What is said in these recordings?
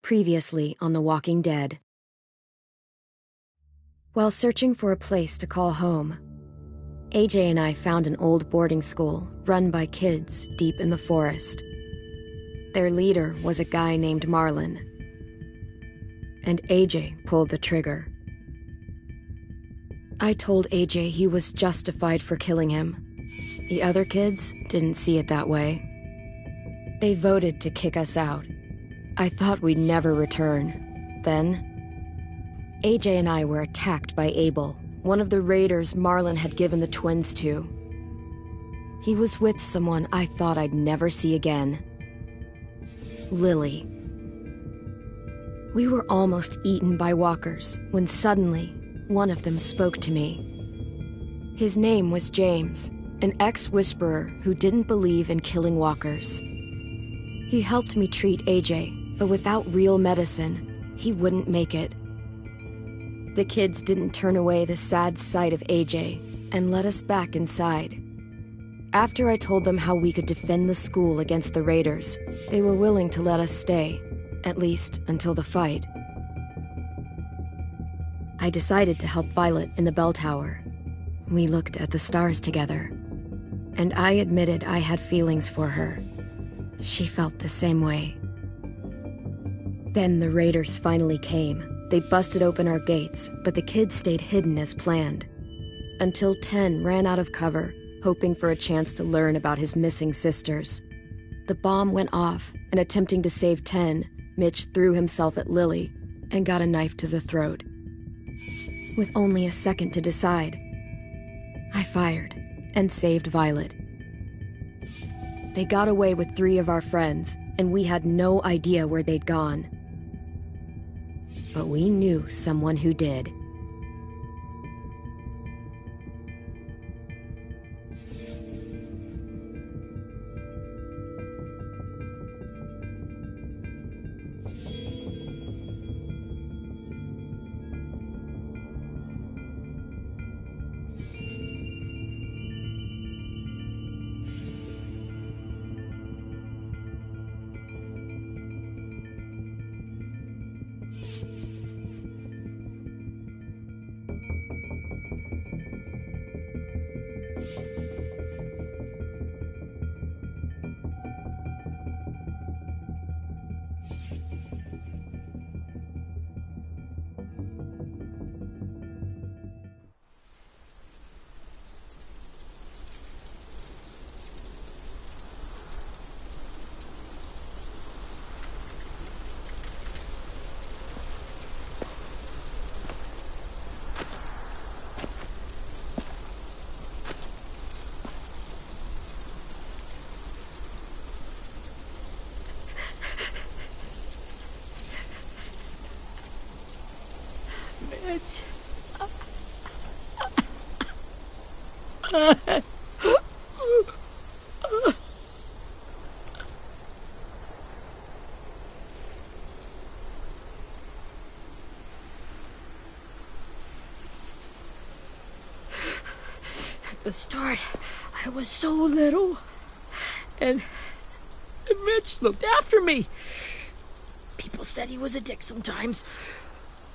Previously on The Walking Dead. While searching for a place to call home, AJ and I found an old boarding school run by kids deep in the forest. Their leader was a guy named Marlon, and AJ pulled the trigger. I told AJ he was justified for killing him. The other kids didn't see it that way. They voted to kick us out. I thought we'd never return. Then, AJ and I were attacked by Abel, one of the raiders Marlon had given the twins to. He was with someone I thought I'd never see again. Lily. We were almost eaten by walkers when suddenly one of them spoke to me. His name was James, an ex-whisperer who didn't believe in killing walkers. He helped me treat AJ, but without real medicine, he wouldn't make it. The kids didn't turn away the sad sight of AJ and let us back inside. After I told them how we could defend the school against the raiders, they were willing to let us stay, at least until the fight. I decided to help Violet in the bell tower. We looked at the stars together, and I admitted I had feelings for her. She felt the same way. Then the raiders finally came. They busted open our gates, but the kids stayed hidden as planned. Until 10 ran out of cover, hoping for a chance to learn about his missing sisters. The bomb went off, and attempting to save 10, Mitch threw himself at Lily and got a knife to the throat. With only a second to decide, I fired and saved Violet. They got away with 3 of our friends, and we had no idea where they'd gone. But we knew someone who did. At the start, I was so little, and Mitch looked after me. People said he was a dick sometimes,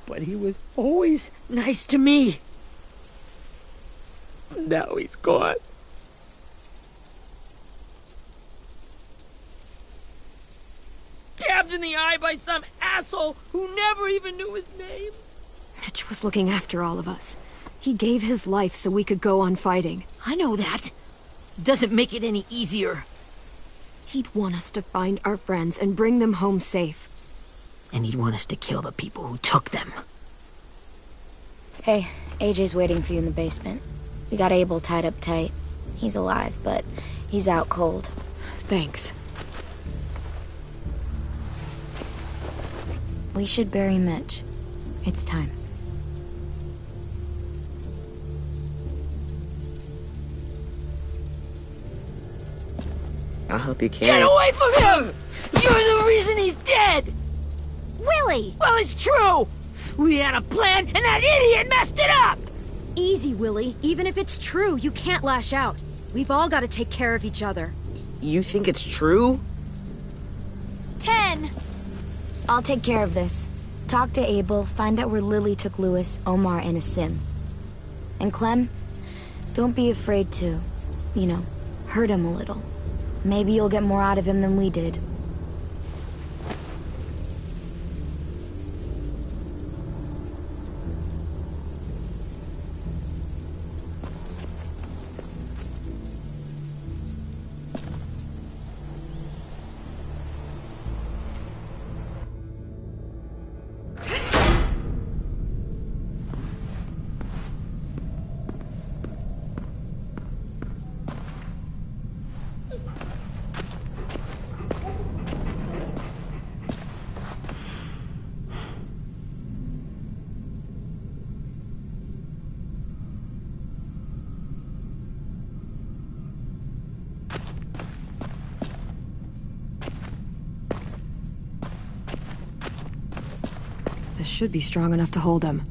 but he was always nice to me. Now he's gone. Stabbed in the eye by some asshole who never even knew his name. Mitch was looking after all of us. He gave his life so we could go on fighting. I know that. Doesn't make it any easier. He'd want us to find our friends and bring them home safe. And he'd want us to kill the people who took them. Hey, AJ's waiting for you in the basement. We got Abel tied up tight. He's alive, but he's out cold. Thanks. We should bury Mitch. It's time. I'll help you carry. Get away from him! You're the reason he's dead! Willie! Well, it's true! We had a plan, and that idiot messed it up! Easy, Willie. Even if it's true, you can't lash out. We've all got to take care of each other. You think it's true? 10, I'll take care of this. Talk to Abel, find out where Lily took Lewis, Omar, and Asim. And Clem, don't be afraid to, hurt him a little. Maybe you'll get more out of him than we did. This should be strong enough to hold him.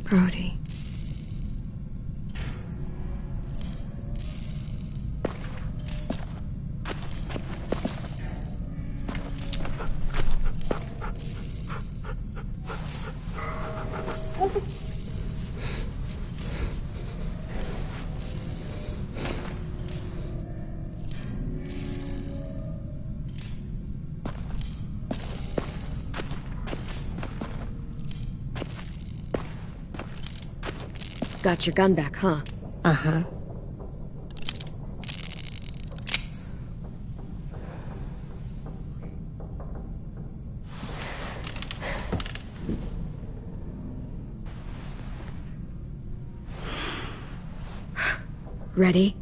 Brody. Got your gun back, huh? Uh-huh. Ready?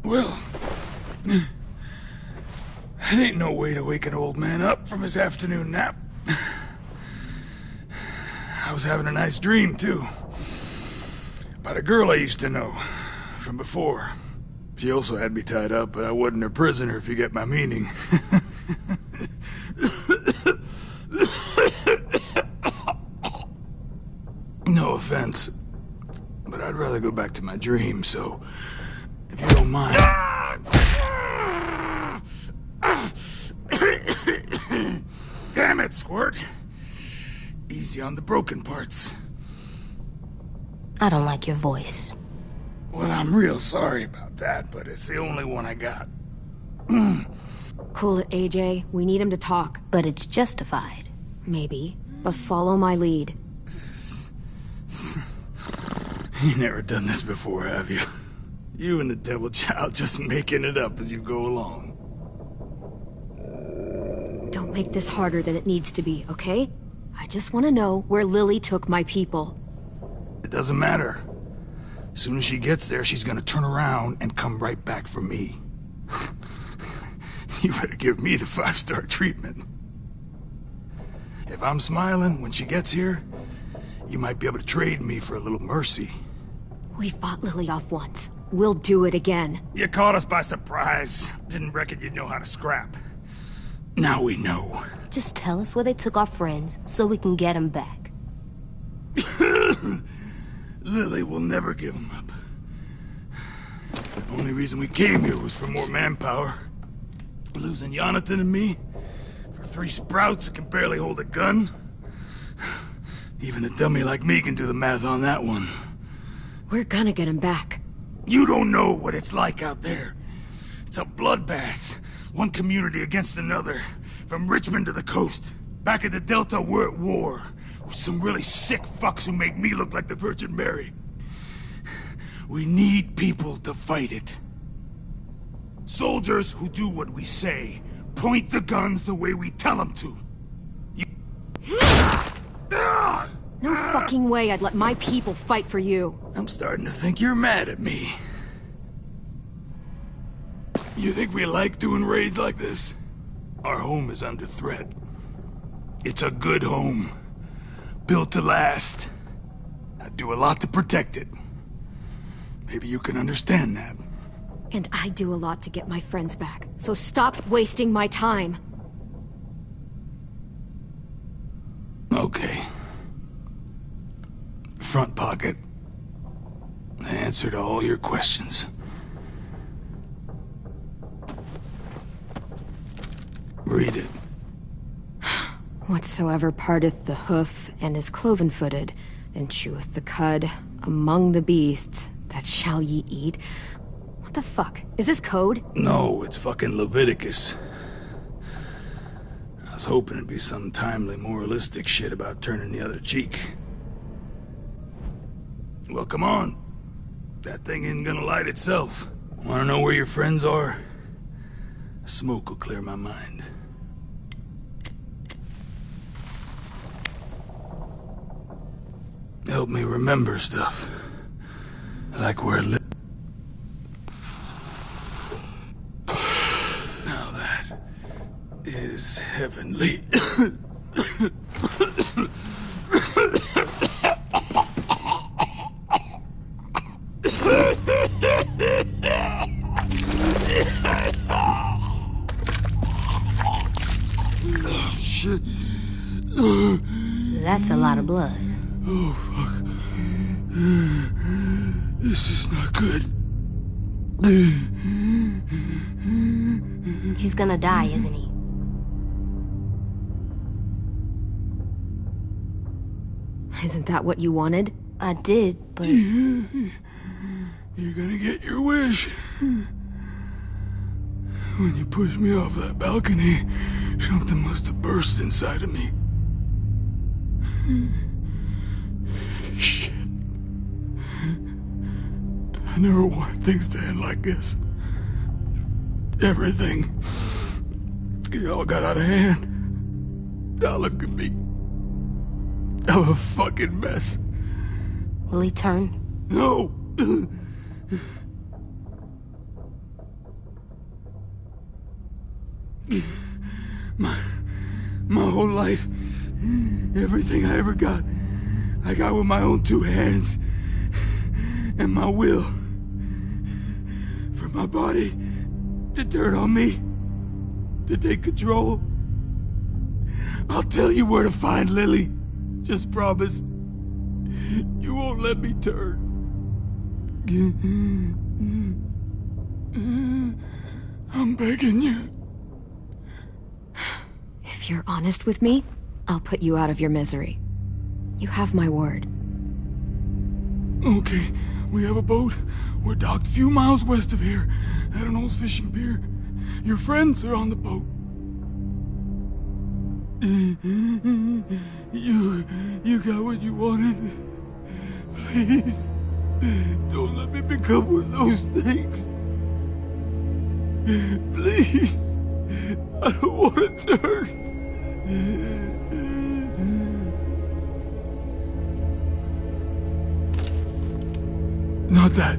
Well, it ain't no way to wake an old man up from his afternoon nap. I was having a nice dream, too. About a girl I used to know from before. She also had me tied up, but I wasn't her prisoner, if you get my meaning. No offense, but I'd rather go back to my dream, so if you don't mind. Damn it, Squirt. Easy on the broken parts. I don't like your voice. Well, I'm real sorry about that, but it's the only one I got. Cool it, AJ. We need him to talk. But it's justified. Maybe. But follow my lead. You never done this before, have you? You and the devil child just making it up as you go along. Don't make this harder than it needs to be, okay? I just want to know where Lily took my people. It doesn't matter. As soon as she gets there, she's gonna turn around and come right back for me. You better give me the 5-star treatment. If I'm smiling when she gets here, you might be able to trade me for a little mercy. We fought Lily off once. We'll do it again. You caught us by surprise. Didn't reckon you'd know how to scrap. Now we know. Just tell us where they took our friends so we can get them back. Lily will never give them up. The only reason we came here was for more manpower. Losing Jonathan and me for 3 sprouts that can barely hold a gun. Even a dummy like me can do the math on that one. We're gonna get him back. You don't know what it's like out there. It's a bloodbath. One community against another. From Richmond to the coast. Back at the Delta, we're at war. With some really sick fucks who make me look like the Virgin Mary. We need people to fight it. Soldiers who do what we say. Point the guns the way we tell them to. No fucking way I'd let my people fight for you. I'm starting to think you're mad at me. You think we like doing raids like this? Our home is under threat. It's a good home. Built to last. I do a lot to protect it. Maybe you can understand that. And I do a lot to get my friends back, so stop wasting my time. Okay. Front pocket. The answer to all your questions. Read it. Whatsoever parteth the hoof and is cloven-footed, and cheweth the cud among the beasts, that shall ye eat. What the fuck? Is this code? No, it's fucking Leviticus. I was hoping it'd be some timely moralistic shit about turning the other cheek. Well, come on. That thing ain't gonna light itself. Wanna know where your friends are? Smoke will clear my mind. Help me remember stuff. Like where Now that is heavenly. Shit. That's a lot of blood. Oh, fuck. This is not good. He's gonna die, isn't he? Isn't that what you wanted? I did, but... You're gonna get your wish. When you pushed me off that balcony, something must have burst inside of me. Shit. I never wanted things to end like this. Everything. It all got out of hand. Now look at me. I'm a fucking mess. Will he turn? No! My whole life, everything I ever got, I got with my own two hands and my will. For my body to turn on me, to take control. I'll tell you where to find Lily. Just promise. You won't let me turn. I'm begging you. If you're honest with me, I'll put you out of your misery. You have my word. Okay, we have a boat. We're docked a few miles west of here, at an old fishing pier. Your friends are on the boat. You got what you wanted. Please, don't let me become one of those things. Please, I don't want to turn. Not that.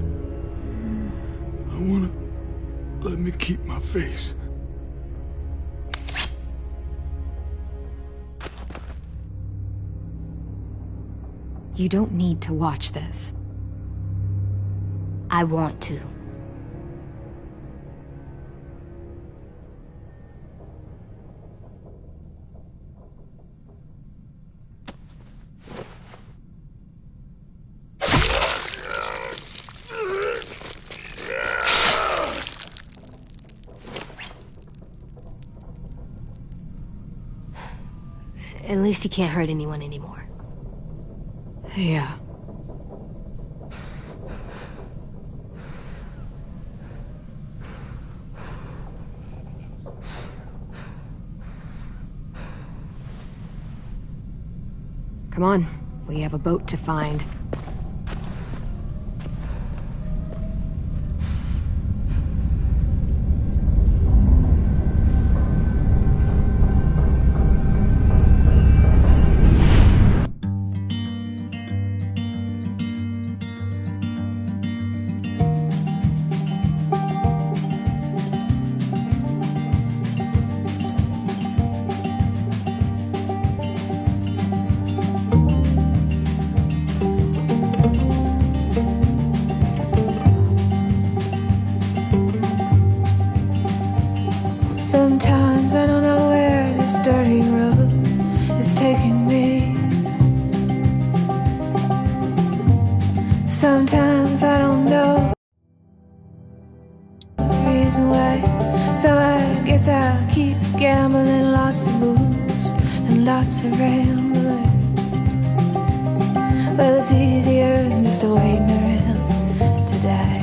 I wanna let me keep my face. You don't need to watch this. I want to. At least he can't hurt anyone anymore. Yeah. Come on, we have a boat to find. Sometimes I don't know the reason why. So I guess I'll keep gambling, lots of moves and lots of rambling. Well, it's easier than just waiting around to die.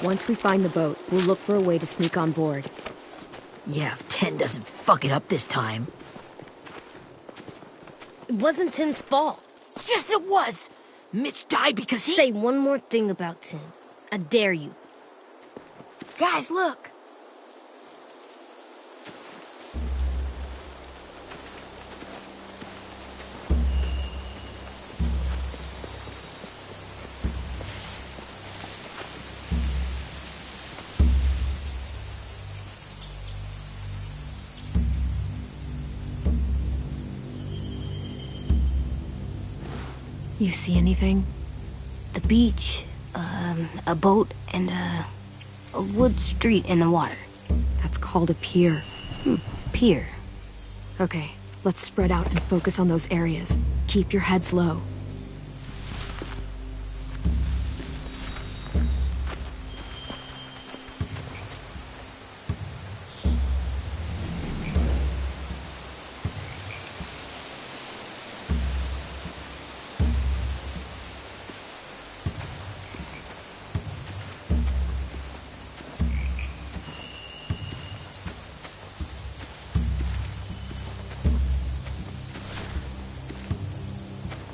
Once we find the boat, we'll look for a way to sneak on board. Yeah, if 10 doesn't fuck it up this time. It wasn't Tin's fault. Yes, it was! Mitch died because he— Say one more thing about Tin. I dare you. Guys, look! You see anything? The beach, a boat, and a wood street in the water. That's called a pier. Pier. Okay, let's spread out and focus on those areas. Keep your heads low.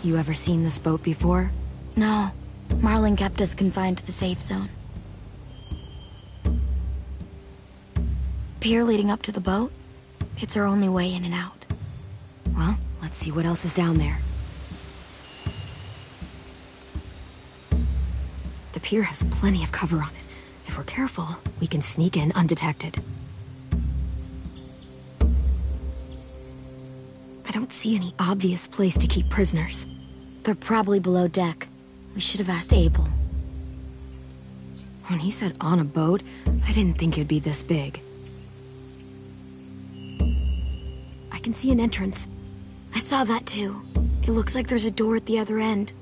You ever seen this boat before? No, Marlin kept us confined to the safe zone. Pier leading up to the boat? It's our only way in and out. Well, let's see what else is down there. The pier has plenty of cover on it. If we're careful, we can sneak in undetected. I don't see any obvious place to keep prisoners. They're probably below deck. We should have asked Abel. When he said on a boat, I didn't think it'd be this big. I can see an entrance. I saw that too. It looks like there's a door at the other end.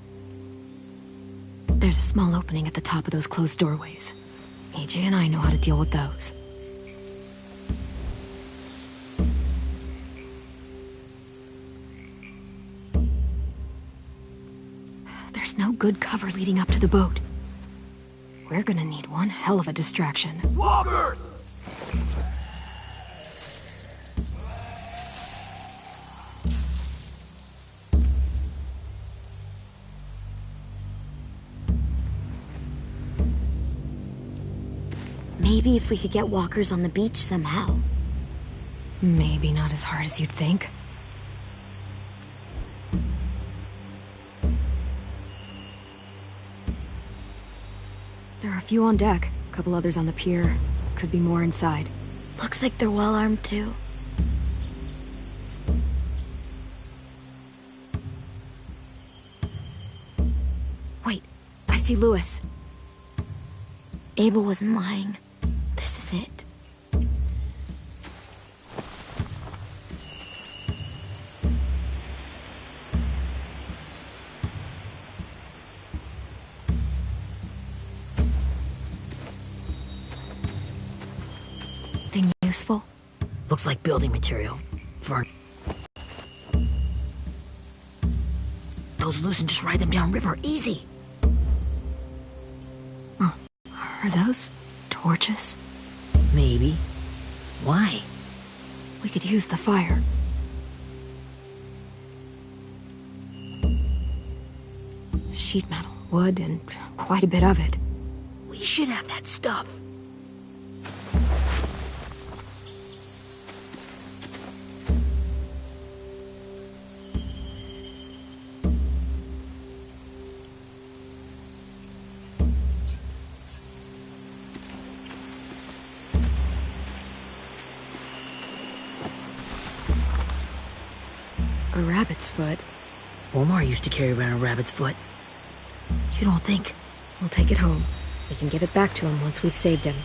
There's a small opening at the top of those closed doorways. AJ and I know how to deal with those. There's no good cover leading up to the boat. We're gonna need one hell of a distraction. Walkers! Maybe if we could get walkers on the beach somehow. Maybe not as hard as you'd think. There are a few on deck, a couple others on the pier. Could be more inside. Looks like they're well armed too. Wait, I see Lewis. Abel wasn't lying. This is it. Thing useful? Looks like building material. For those loose and just ride them downriver. Easy. Are those torches? Maybe. Why? We could use the fire. Sheet metal, wood, and quite a bit of it. We should have that stuff. A rabbit's foot. Omar used to carry around a rabbit's foot. You don't think? We'll take it home. We can give it back to him once we've saved him.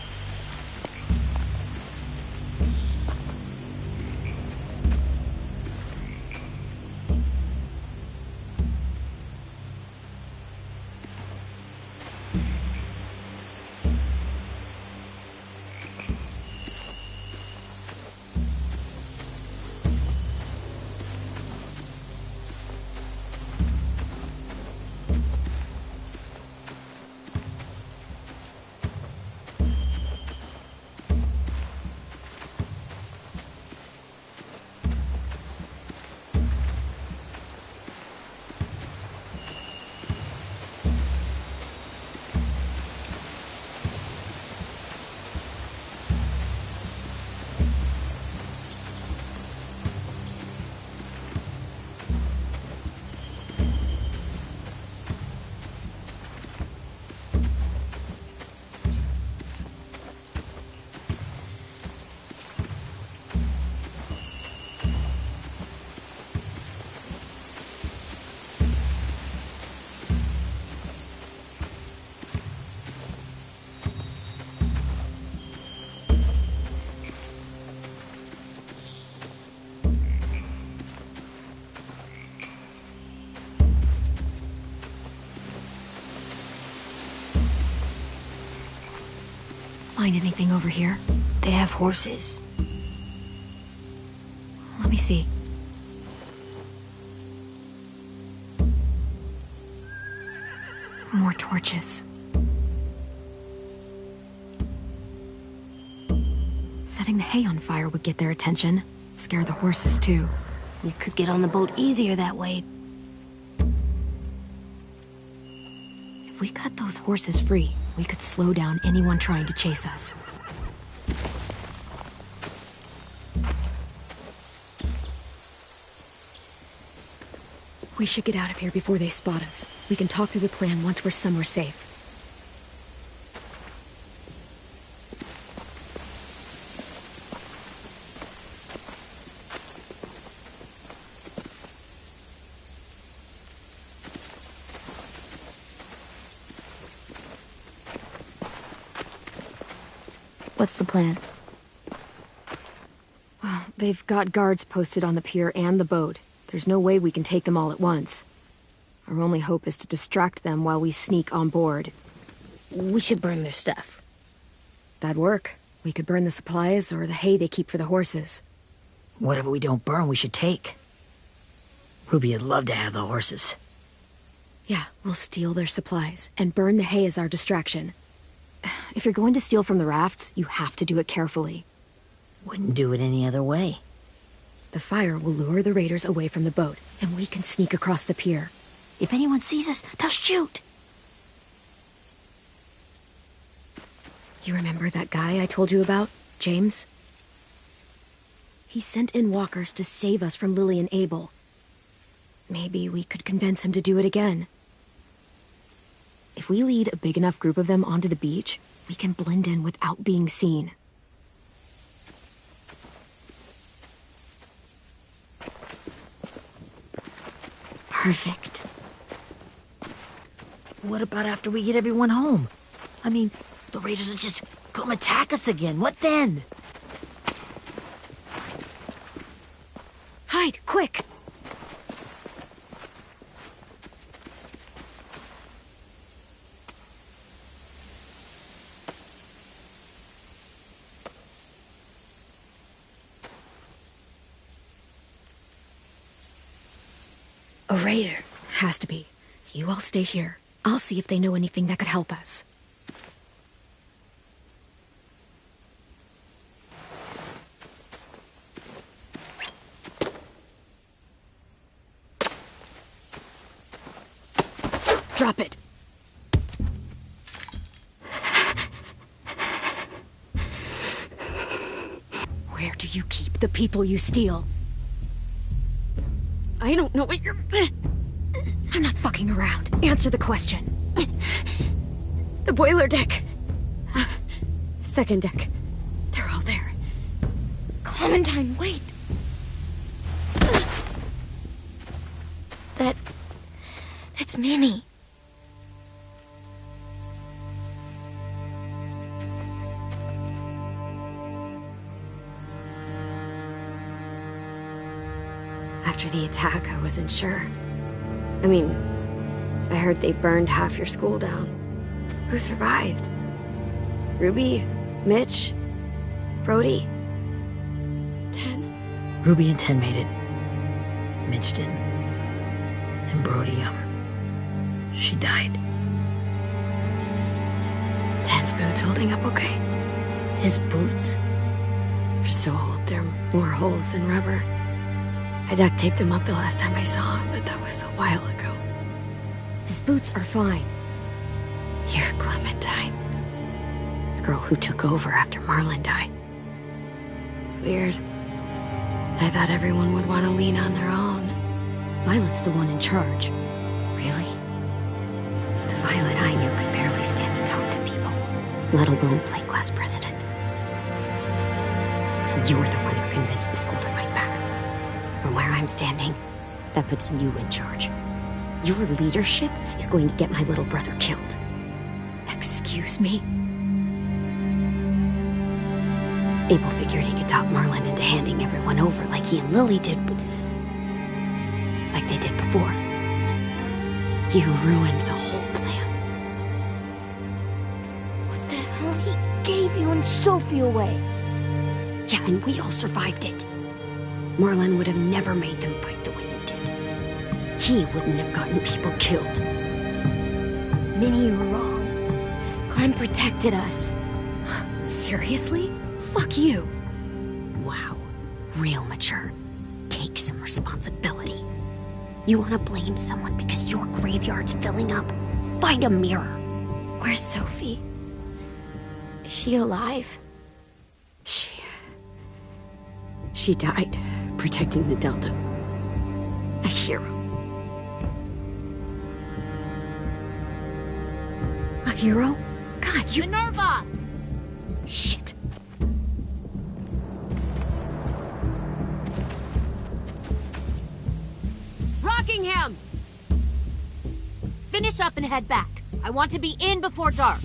Find anything over here? They have horses. Let me see. More torches. Setting the hay on fire would get their attention. Scare the horses, too. We could get on the boat easier that way. If we cut those horses free, we could slow down anyone trying to chase us. We should get out of here before they spot us. We can talk through the plan once we're somewhere safe. What's the plan? Well, they've got guards posted on the pier and the boat. There's no way we can take them all at once. Our only hope is to distract them while we sneak on board. We should burn their stuff. That'd work. We could burn the supplies or the hay they keep for the horses. Whatever we don't burn, we should take. Ruby'd love to have the horses. Yeah, we'll steal their supplies and burn the hay as our distraction. If you're going to steal from the rafts, you have to do it carefully. Wouldn't do it any other way. The fire will lure the raiders away from the boat, and we can sneak across the pier. If anyone sees us, they'll shoot. You remember that guy I told you about, James? He sent in walkers to save us from Lily and Abel. Maybe we could convince him to do it again. If we lead a big enough group of them onto the beach, we can blend in without being seen. Perfect. What about after we get everyone home? I mean, the raiders will just come attack us again. What then? Hide, quick! A raider. Has to be. You all stay here. I'll see if they know anything that could help us. Drop it. Where do you keep the people you steal? I don't know what you're... I'm not fucking around. Answer the question. The boiler deck. Second deck. They're all there. Clementine, wait. That's Minnie. After the attack, I wasn't sure. I mean, I heard they burned half your school down. Who survived? Ruby? Mitch? Brody? 10? Ruby and 10 made it. Mitch didn't. And Brody, she died. 10's boots holding up okay? His boots? They're so old, there are more holes than rubber. I duct taped him up the last time I saw him, but that was a while ago. His boots are fine. You're Clementine. The girl who took over after Marlon died. It's weird. I thought everyone would want to lean on their own. Violet's the one in charge. Really? The Violet I knew could barely stand to talk to people, let alone play class president. You're the one who convinced the school to fight back. From where I'm standing, that puts you in charge. Your leadership is going to get my little brother killed. Excuse me? Abel figured he could talk Marlon into handing everyone over like he and Lily did, but... like they did before. You ruined the whole plan. What the hell? He gave you and Sophie away. Yeah, and we all survived it. Marlon would have never made them fight the way you did. He wouldn't have gotten people killed. Minnie, you were wrong. Clem protected us. Seriously? Fuck you. Wow. Real mature. Take some responsibility. You want to blame someone because your graveyard's filling up? Find a mirror. Where's Sophie? Is she alive? She died protecting the Delta. A hero. A hero? God, you... Minerva! Shit. Rockingham! Finish up and head back. I want to be in before dark.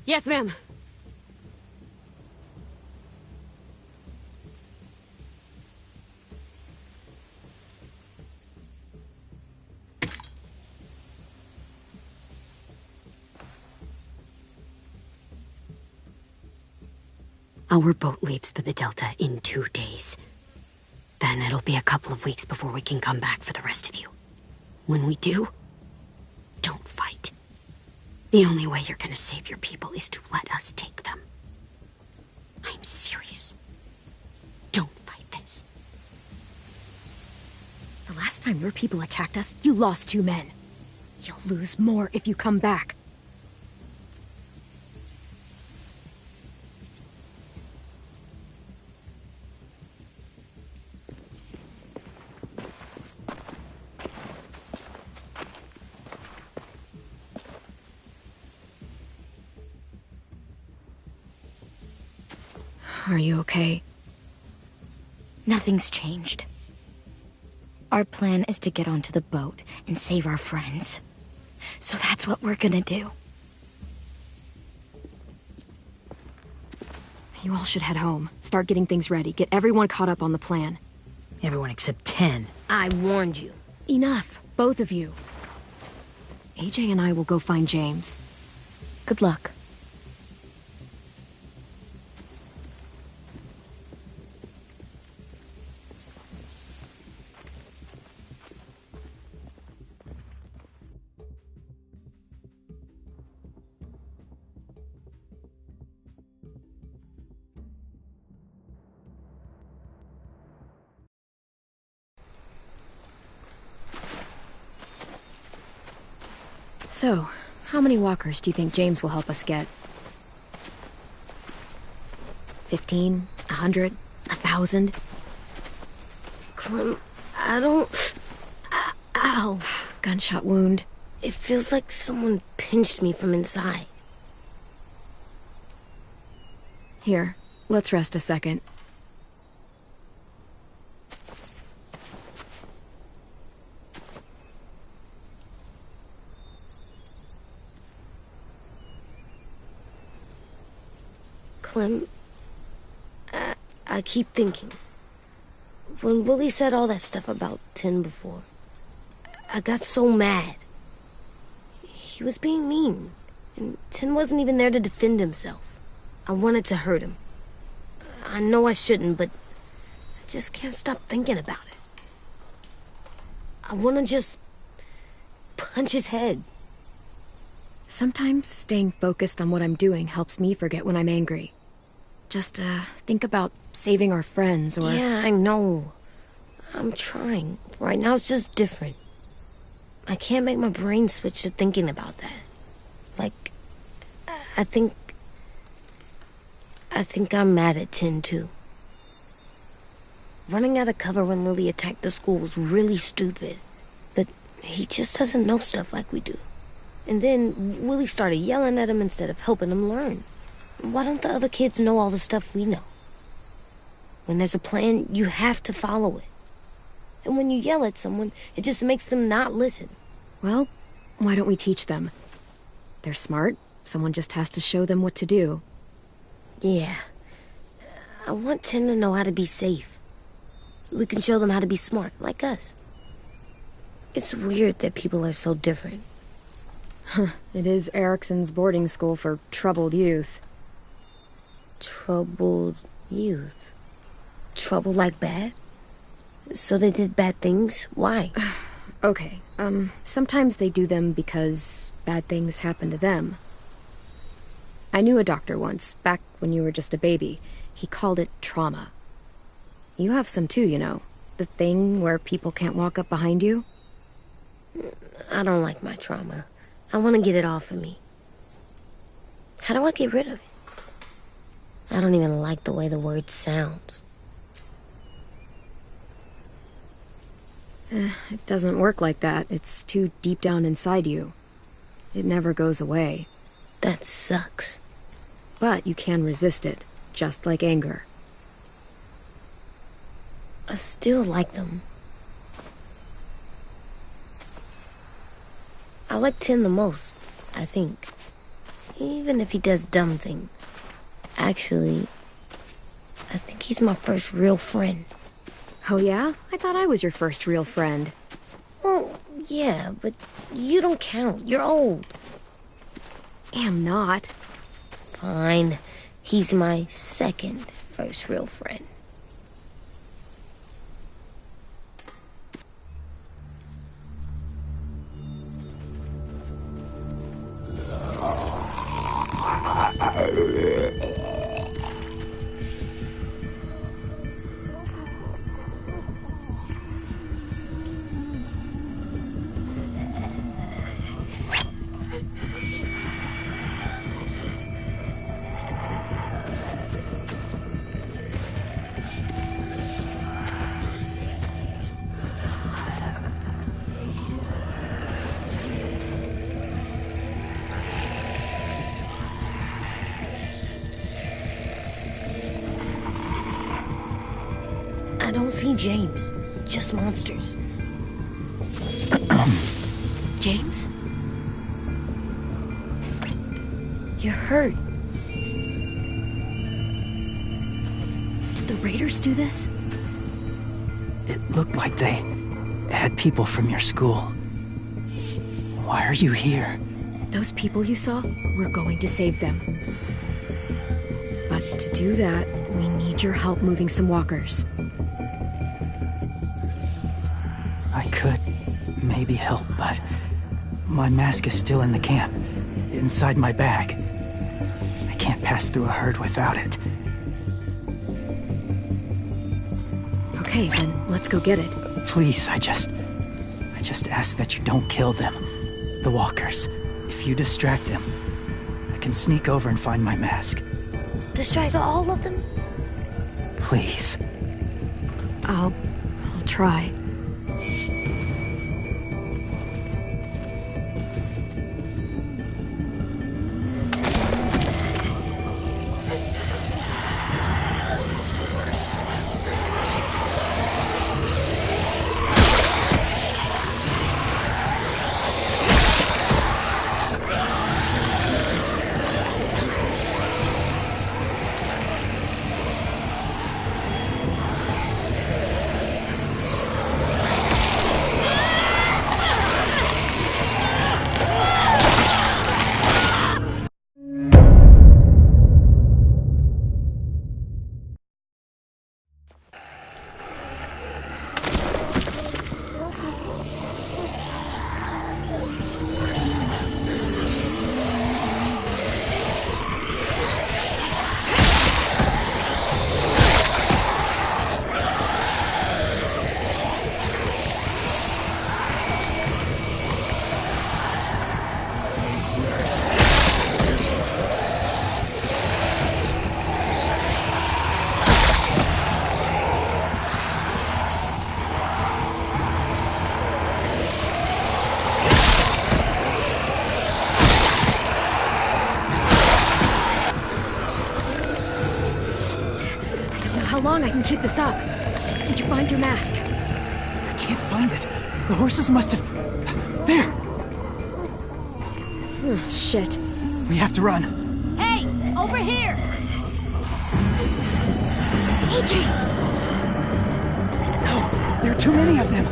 Yes, ma'am. Our boat leaves for the Delta in 2 days. Then it'll be a couple of weeks before we can come back for the rest of you. When we do, don't fight. The only way you're gonna save your people is to let us take them. I'm serious. Don't fight this. The last time your people attacked us, you lost 2 men. You'll lose more if you come back. Are you okay? Nothing's changed. Our plan is to get onto the boat and save our friends. So that's what we're gonna do. You all should head home. Start getting things ready. Get everyone caught up on the plan. Everyone except 10. I warned you. Enough, both of you. AJ and I will go find James. Good luck. So, how many walkers do you think James will help us get? 15? 100? 1,000? Clem, I don't... Ow. Gunshot wound. It feels like someone pinched me from inside. Here, let's rest a second. Clem, I keep thinking. When Willie said all that stuff about Tin before, I got so mad. He was being mean, and Tin wasn't even there to defend himself. I wanted to hurt him. I know I shouldn't, but I just can't stop thinking about it. I want to just punch his head. Sometimes staying focused on what I'm doing helps me forget when I'm angry. Just, think about saving our friends, or... Yeah, I know. I'm trying. Right now it's just different. I can't make my brain switch to thinking about that. Like, I think I'm mad at Tin, too. Running out of cover when Lily attacked the school was really stupid. But he just doesn't know stuff like we do. And then Willie started yelling at him instead of helping him learn. Why don't the other kids know all the stuff we know? When there's a plan, you have to follow it. And when you yell at someone, it just makes them not listen. Well, why don't we teach them? They're smart. Someone just has to show them what to do. Yeah. I want Tin to know how to be safe. We can show them how to be smart, like us. It's weird that people are so different. It is Erickson's boarding school for troubled youth. Troubled youth? Trouble like bad? So they did bad things? Why? Okay, sometimes they do them because bad things happen to them. I knew a doctor once, back when you were just a baby. He called it trauma. You have some too, you know. The thing where people can't walk up behind you. I don't like my trauma. I want to get it off of me. How do I get rid of it? I don't even like the way the word sounds. It doesn't work like that. It's too deep down inside you. It never goes away. That sucks. But you can resist it, just like anger. I still like them. I like Tin the most, I think. Even if he does dumb things. Actually, I think he's my first real friend. Oh yeah? I thought I was your first real friend. Well, yeah, but you don't count. You're old. Am not. Fine. He's my second first real friend. I don't see James. Just monsters. James? You're hurt. Did the raiders do this? It looked like they had people from your school. Why are you here? Those people you saw, we're going to save them. But to do that, we need your help moving some walkers. I could maybe help, but my mask is still in the camp, inside my bag. I can't pass through a herd without it. Okay, then let's go get it. Please, I just ask that you don't kill them. The walkers. If you distract them, I can sneak over and find my mask. Distract all of them? Please. I'll try. How long I can keep this up? Did you find your mask? I can't find it. The horses must have... There! Oh, shit. We have to run. Hey! Over here! AJ! No! There are too many of them!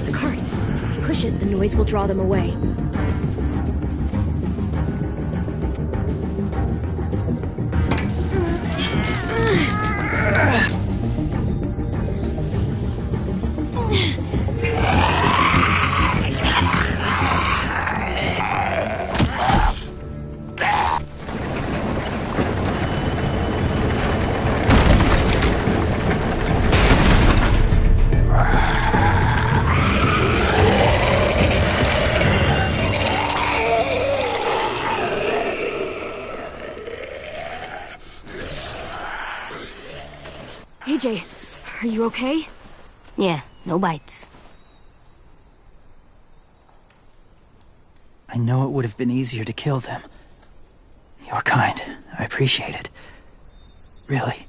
The cart. If we push it, the noise will draw them away. AJ, are you okay? Yeah, no bites. I know it would have been easier to kill them. You're kind. I appreciate it. Really.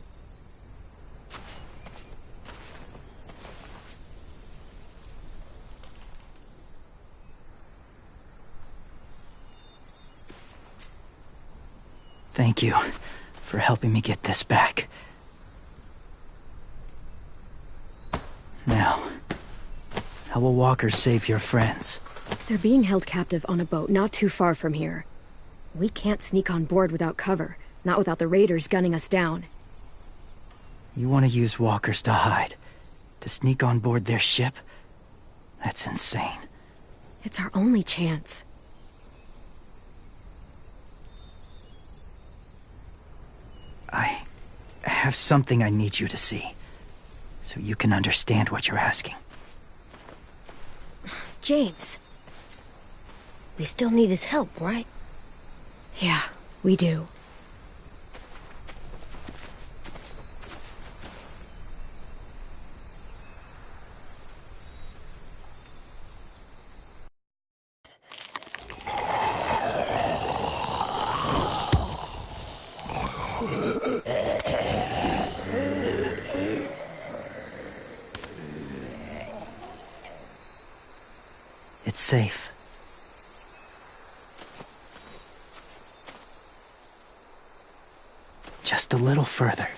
Thank you for helping me get this back. Now, how will walkers save your friends? They're being held captive on a boat not too far from here. We can't sneak on board without cover, not without the raiders gunning us down. You want to use walkers to hide? To sneak on board their ship? That's insane. It's our only chance. I have something I need you to see, so you can understand what you're asking. James. We still need his help, right? Yeah, we do. It's safe. Just a little further.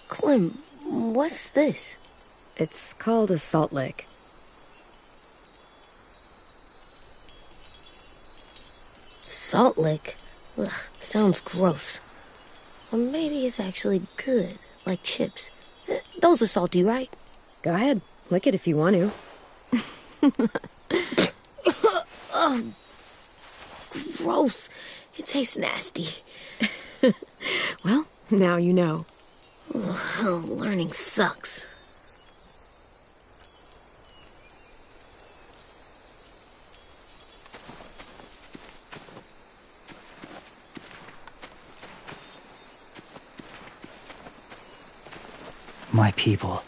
Clem, what's this? It's called a salt lick. Salt lick? Ugh, sounds gross. Or maybe it's actually good, like chips. Those are salty, right? Go ahead. Lick it if you want to. Oh, gross. It tastes nasty. Well, now you know. Ugh, learning sucks. My people,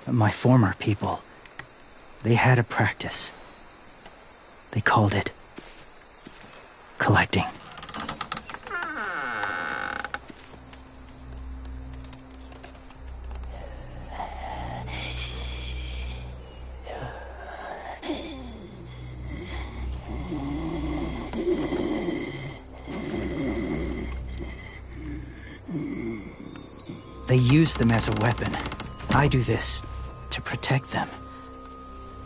my former people, they had a practice. They called it collecting. They use them as a weapon. I do this to protect them.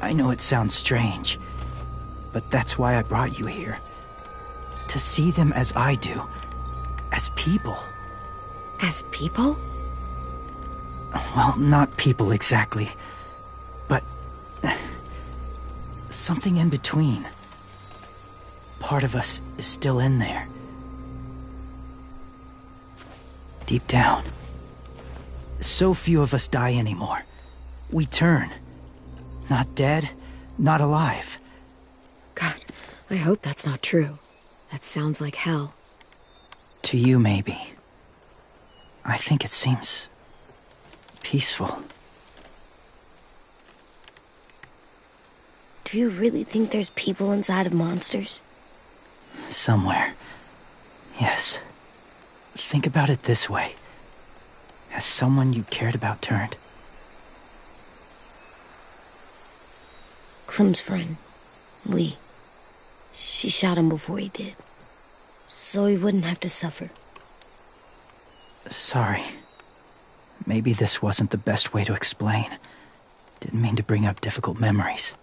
I know it sounds strange, but that's why I brought you here. To see them as I do. As people. As people? Well, not people exactly, but something in between. Part of us is still in there. Deep down. So few of us die anymore. We turn. Not dead, not alive. God, I hope that's not true. That sounds like hell. To you, maybe. I think it seems peaceful. Do you really think there's people inside of monsters? Somewhere. Yes. Think about it this way. Has someone you cared about turned? Clem's friend, Lee. She shot him before he did. So he wouldn't have to suffer. Sorry. Maybe this wasn't the best way to explain. Didn't mean to bring up difficult memories.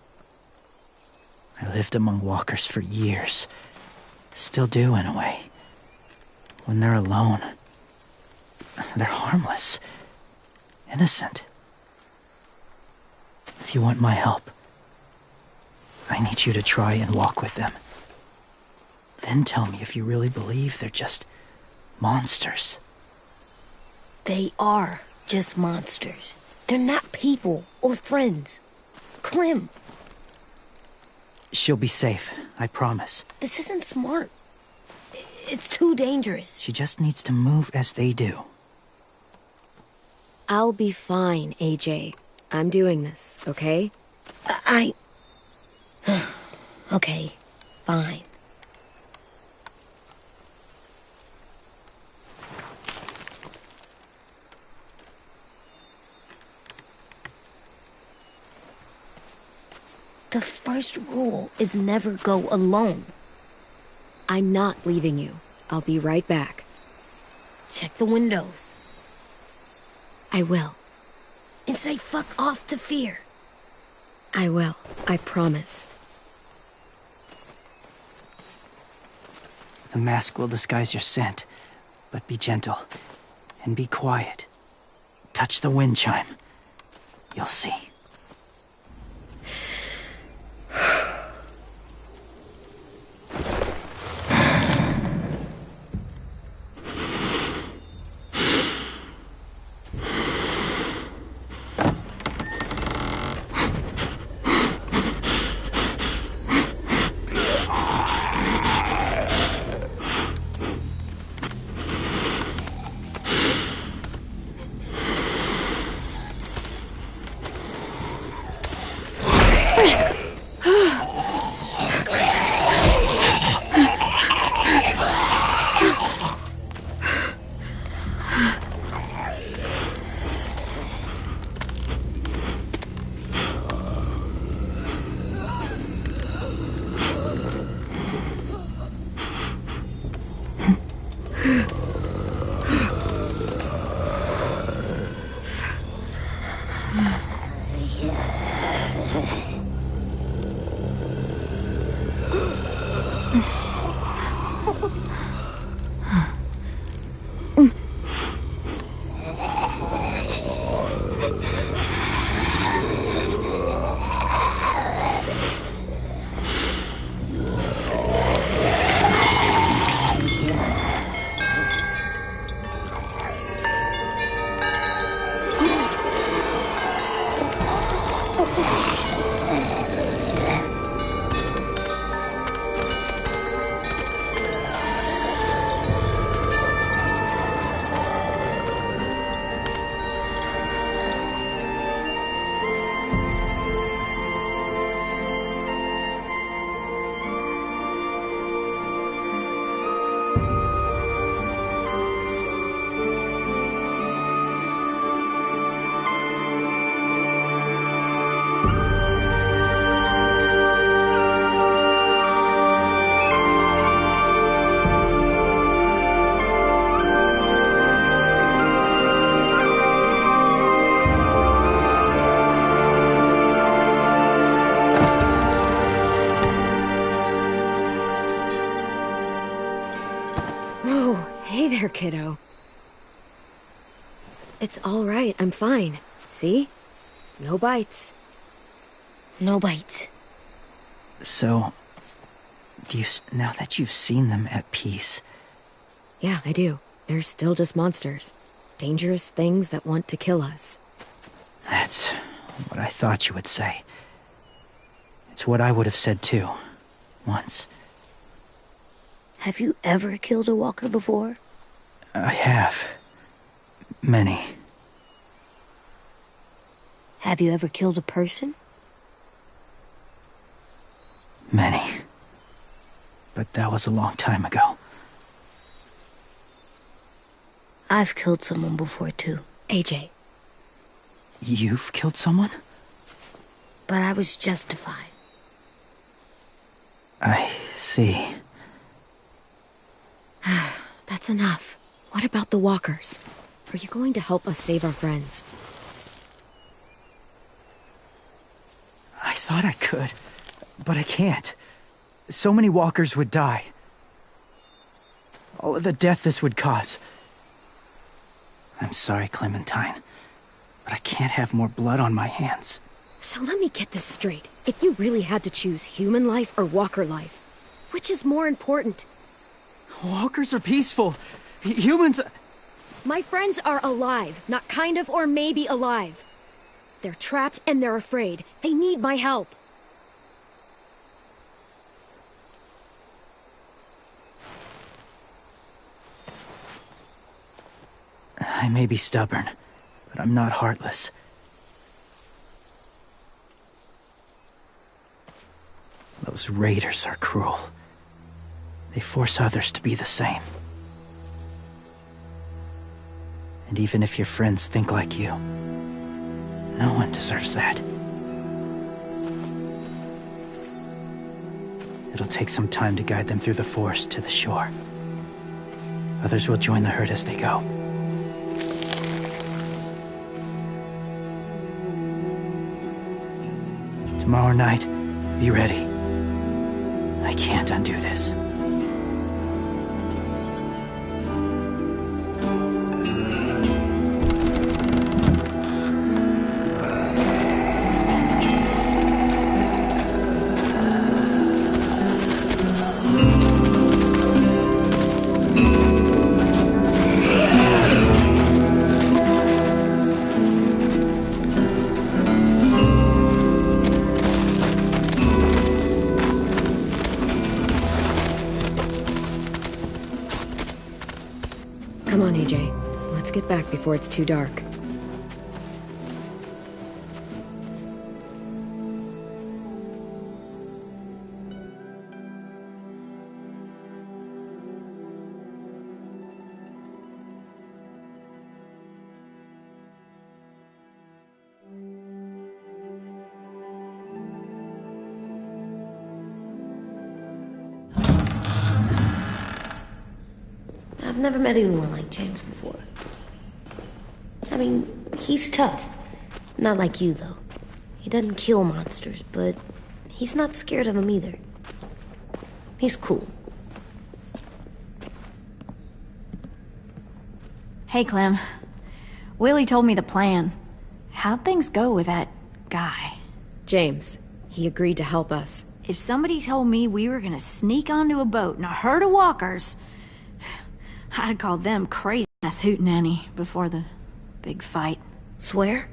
I lived among walkers for years. Still do, in a way. When they're alone, they're harmless. Innocent. If you want my help, I need you to try and walk with them. Then tell me if you really believe they're just monsters. They are just monsters. They're not people or friends. Clem, She'll be safe, I promise. this isn't smart. It's too dangerous. She just needs to move as they do. I'll be fine, AJ. I'm doing this, okay? Okay, fine. The first rule is never go alone. I'm not leaving you. I'll be right back. Check the windows. I will. And say fuck off to fear. I will. I promise. The mask will disguise your scent, but be gentle and be quiet. Touch the wind chime. You'll see. It's all right. I'm fine. See? No bites. No bites. So, now that you've seen them at peace... Yeah, I do. They're still just monsters. Dangerous things that want to kill us. That's what I thought you would say. It's what I would have said too. Once. Have you ever killed a walker before? I have. Many. Have you ever killed a person? Many. But that was a long time ago. I've killed someone before too. AJ. You've killed someone? But I was justified. I see. That's enough. What about the walkers? Are you going to help us save our friends? I thought I could, but I can't. So many walkers would die. All of the death this would cause. I'm sorry, Clementine, but I can't have more blood on my hands. So let me get this straight. If you really had to choose human life or walker life, which is more important? Walkers are peaceful. Humans... My friends are alive, not kind of or maybe alive. They're trapped and they're afraid. They need my help. I may be stubborn, but I'm not heartless. Those raiders are cruel. They force others to be the same. And even if your friends think like you, no one deserves that. It'll take some time to guide them through the forest to the shore. Others will join the herd as they go. Tomorrow night, be ready. I can't undo this. Come on, AJ. Let's get back before it's too dark. I've never met anyone like James before. I mean, he's tough. Not like you, though. He doesn't kill monsters, but he's not scared of them either. He's cool. Hey, Clem. Willie told me the plan. How'd things go with that guy? James. He agreed to help us. If somebody told me we were gonna sneak onto a boat in a herd of walkers, I'd call them crazy-ass hootenanny before the big fight. Swear?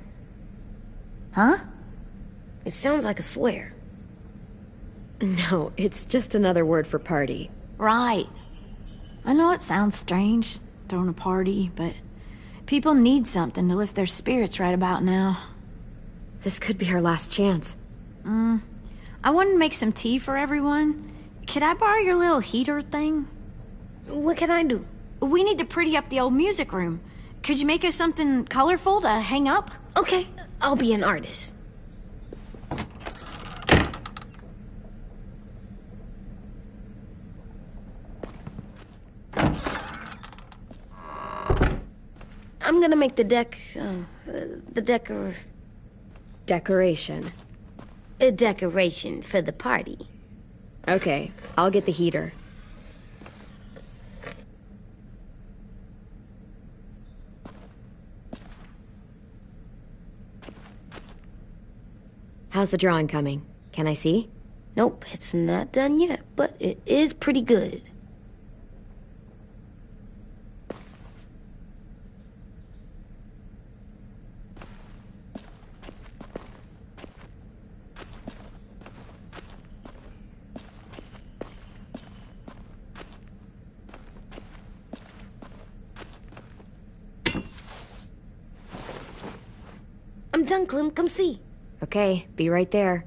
Huh? It sounds like a swear. No, it's just another word for party. Right. I know it sounds strange, throwing a party, but people need something to lift their spirits right about now. This could be our last chance. I wanted to make some tea for everyone. Could I borrow your little heater thing? What can I do? We need to pretty up the old music room. Could you make us something colorful to hang up? Okay, I'll be an artist. I'm gonna make the Decoration. a decoration for the party. Okay, I'll get the heater. How's the drawing coming? Can I see? Nope, it's not done yet, but it is pretty good. I'm done, Clem. Come see. Okay, be right there.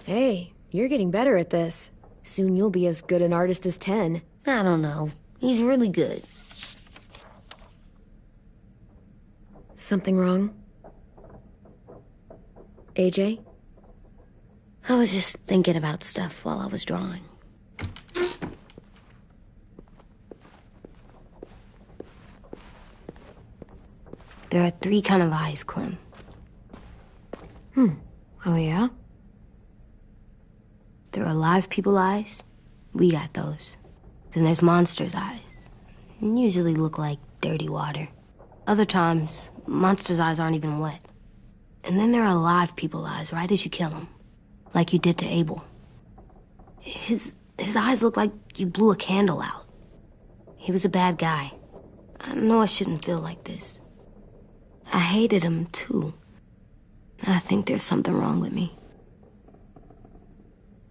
Hey, you're getting better at this. Soon you'll be as good an artist as 10. I don't know. He's really good. Something wrong? AJ? I was just thinking about stuff while I was drawing. There are 3 kind of eyes, Clem. Oh yeah? There are live people eyes. We got those. Then there's monsters' eyes. Usually look like dirty water. Other times, monsters' eyes aren't even wet. And then there are live people eyes right as you kill them. Like you did to Abel. His eyes look like you blew a candle out. He was a bad guy. I know I shouldn't feel like this. I hated him, too. I think there's something wrong with me.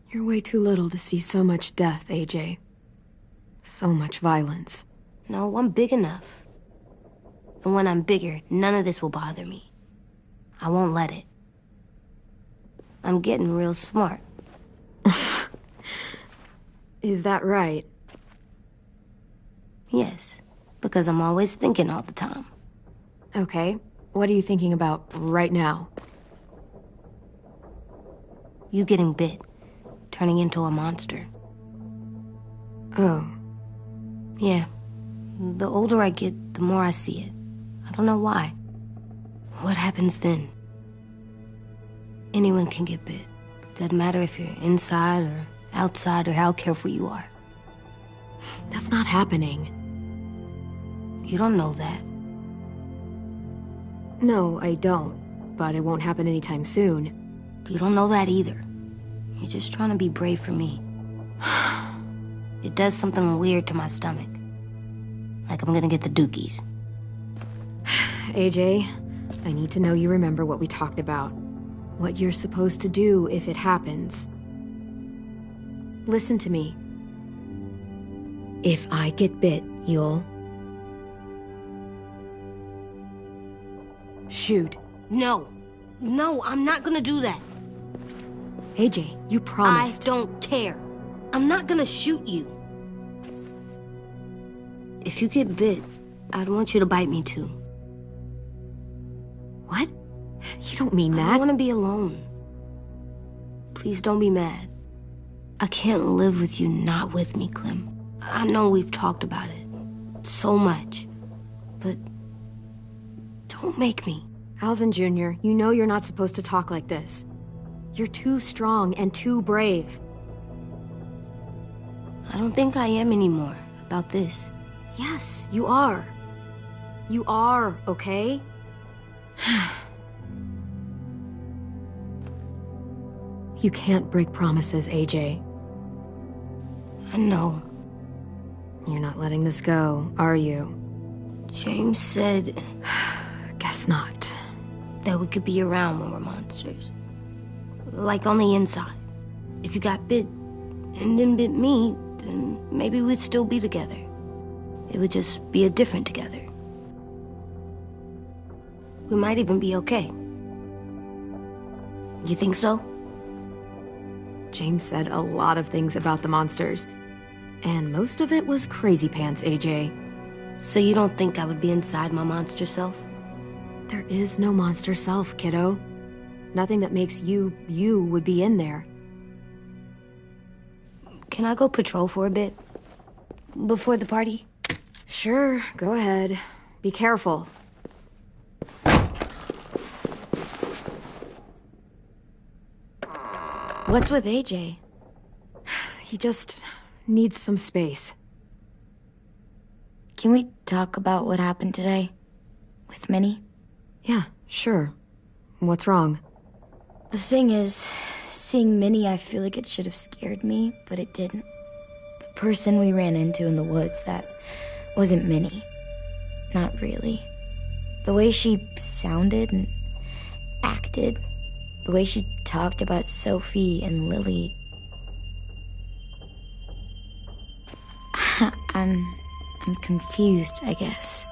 You're way too little to see so much death, AJ. So much violence. No, I'm big enough. And when I'm bigger, none of this will bother me. I won't let it. I'm getting real smart. Is that right? Yes, because I'm always thinking all the time. Okay, what are you thinking about right now? You getting bit, turning into a monster. Oh. Yeah. The older I get, the more I see it. I don't know why. What happens then? Anyone can get bit. Doesn't matter if you're inside or outside or how careful you are. That's not happening. You don't know that. No, I don't. But it won't happen anytime soon. You don't know that either. You're just trying to be brave for me. It does something weird to my stomach. Like I'm gonna get the dookies. AJ, I need to know you remember what we talked about. What you're supposed to do if it happens. Listen to me. If I get bit, you'll... shoot. No. No, I'm not gonna do that. AJ, you promised. I don't care. I'm not gonna shoot you. If you get bit, I'd want you to bite me too. What? You don't mean that. I want to be alone. Please don't be mad. I can't live with you not with me, Clem. I know we've talked about it so much, but don't make me. Alvin Jr., you know you're not supposed to talk like this. You're too strong and too brave. I don't think I am anymore about this. Yes, you are. You are, okay? You can't break promises, AJ. I know. You're not letting this go, are you? James said... Guess not. That we could be around when we're monsters. Like on the inside. If you got bit and then bit me, then maybe we'd still be together. It would just be a different together. We might even be okay. You think so? James said a lot of things about the monsters. And most of it was crazy pants, AJ. So you don't think I would be inside my monster self? There is no monster self, kiddo. Nothing that makes you would be in there. Can I go patrol for a bit? Before the party? Sure, go ahead. Be careful. What's with AJ? He just needs some space. Can we talk about what happened today? With Minnie? Yeah, sure. What's wrong? The thing is, seeing Minnie, I feel like it should have scared me, but it didn't. The person we ran into in the woods, that wasn't Minnie. Not really. The way she sounded and acted, the way she talked about Sophie and Lily. I'm confused, I guess.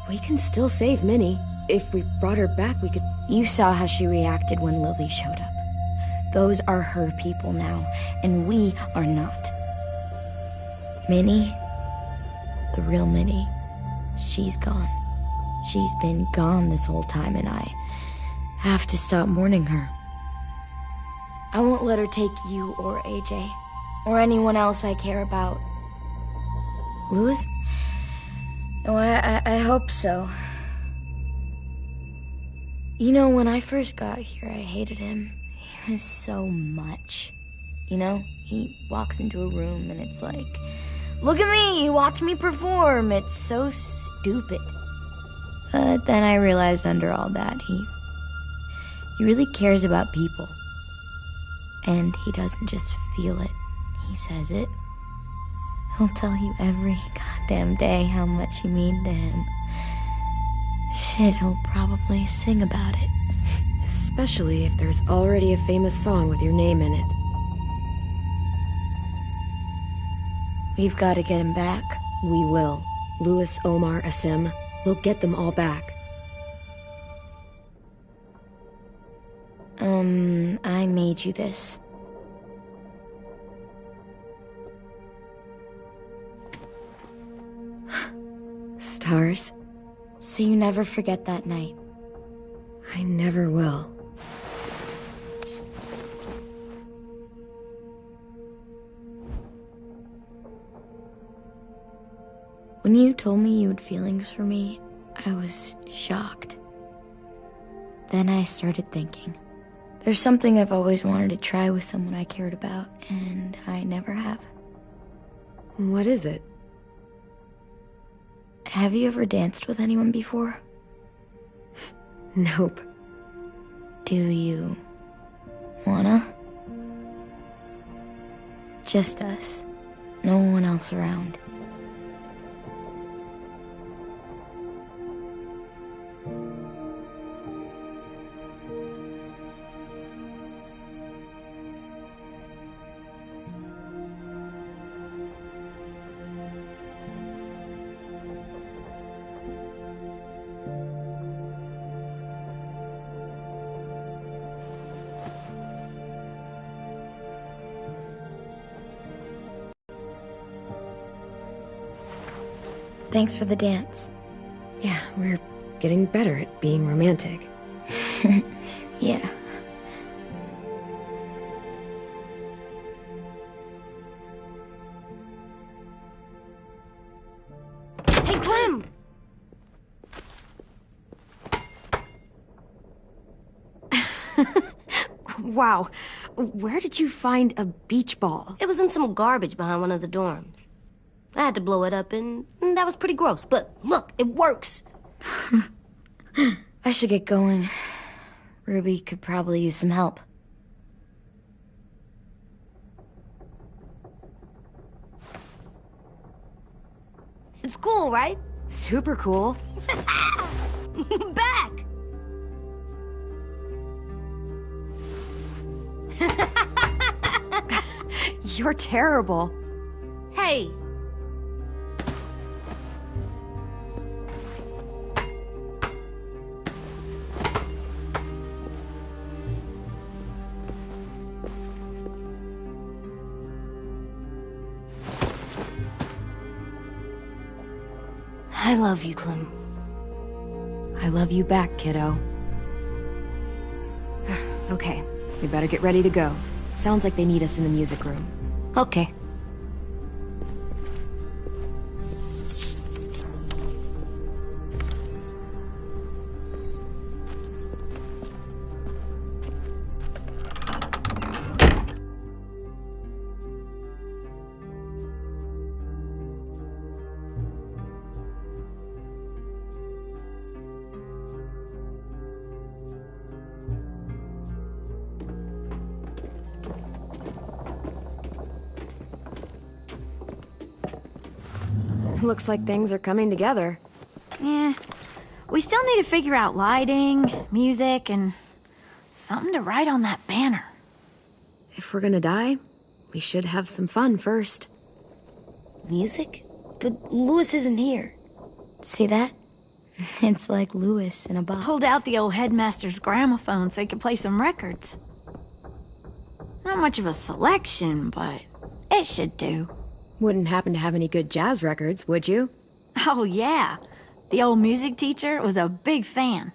We can still save Minnie. If we brought her back, we could... You saw how she reacted when Lily showed up. Those are her people now, and we are not. Minnie, the real Minnie, she's gone. She's been gone this whole time, and I have to stop mourning her. I won't let her take you or AJ, or anyone else I care about. Louis? No, I hope so. You know, when I first got here, I hated him. He was so much. You know, he walks into a room and it's like, look at me, watch me perform. It's so stupid. But then I realized under all that, he really cares about people. And he doesn't just feel it, he says it. He'll tell you every goddamn day how much you mean to him. Shit, he'll probably sing about it. Especially if there's already a famous song with your name in it. We've got to get him back. We will. Louis, Omar, Asim. We'll get them all back. I made you this. Stars? So you never forget that night. I never will. When you told me you had feelings for me, I was shocked. Then I started thinking. There's something I've always wanted to try with someone I cared about, and I never have. What is it? Have you ever danced with anyone before? Nope. Do you wanna? Just us. No one else around. Thanks for the dance. Yeah, we're getting better at being romantic. Yeah. Hey, Clem! Wow. Where did you find a beach ball? It was in some garbage behind one of the dorms. I had to blow it up, and that was pretty gross. But look, it works. I should get going. Ruby could probably use some help. It's cool, right? Super cool. Back! You're terrible. Hey! I love you, Clem. I love you back, kiddo. Okay, we better get ready to go. Sounds like they need us in the music room. Okay. Looks like things are coming together. Yeah. We still need to figure out lighting, music, and something to write on that banner. If we're gonna die, we should have some fun first. Music? But Lewis isn't here. See that? It's like Lewis in a box. Pulled out the old headmaster's gramophone so he could play some records. Not much of a selection, but it should do. Wouldn't happen to have any good jazz records, would you? Oh, yeah. The old music teacher was a big fan.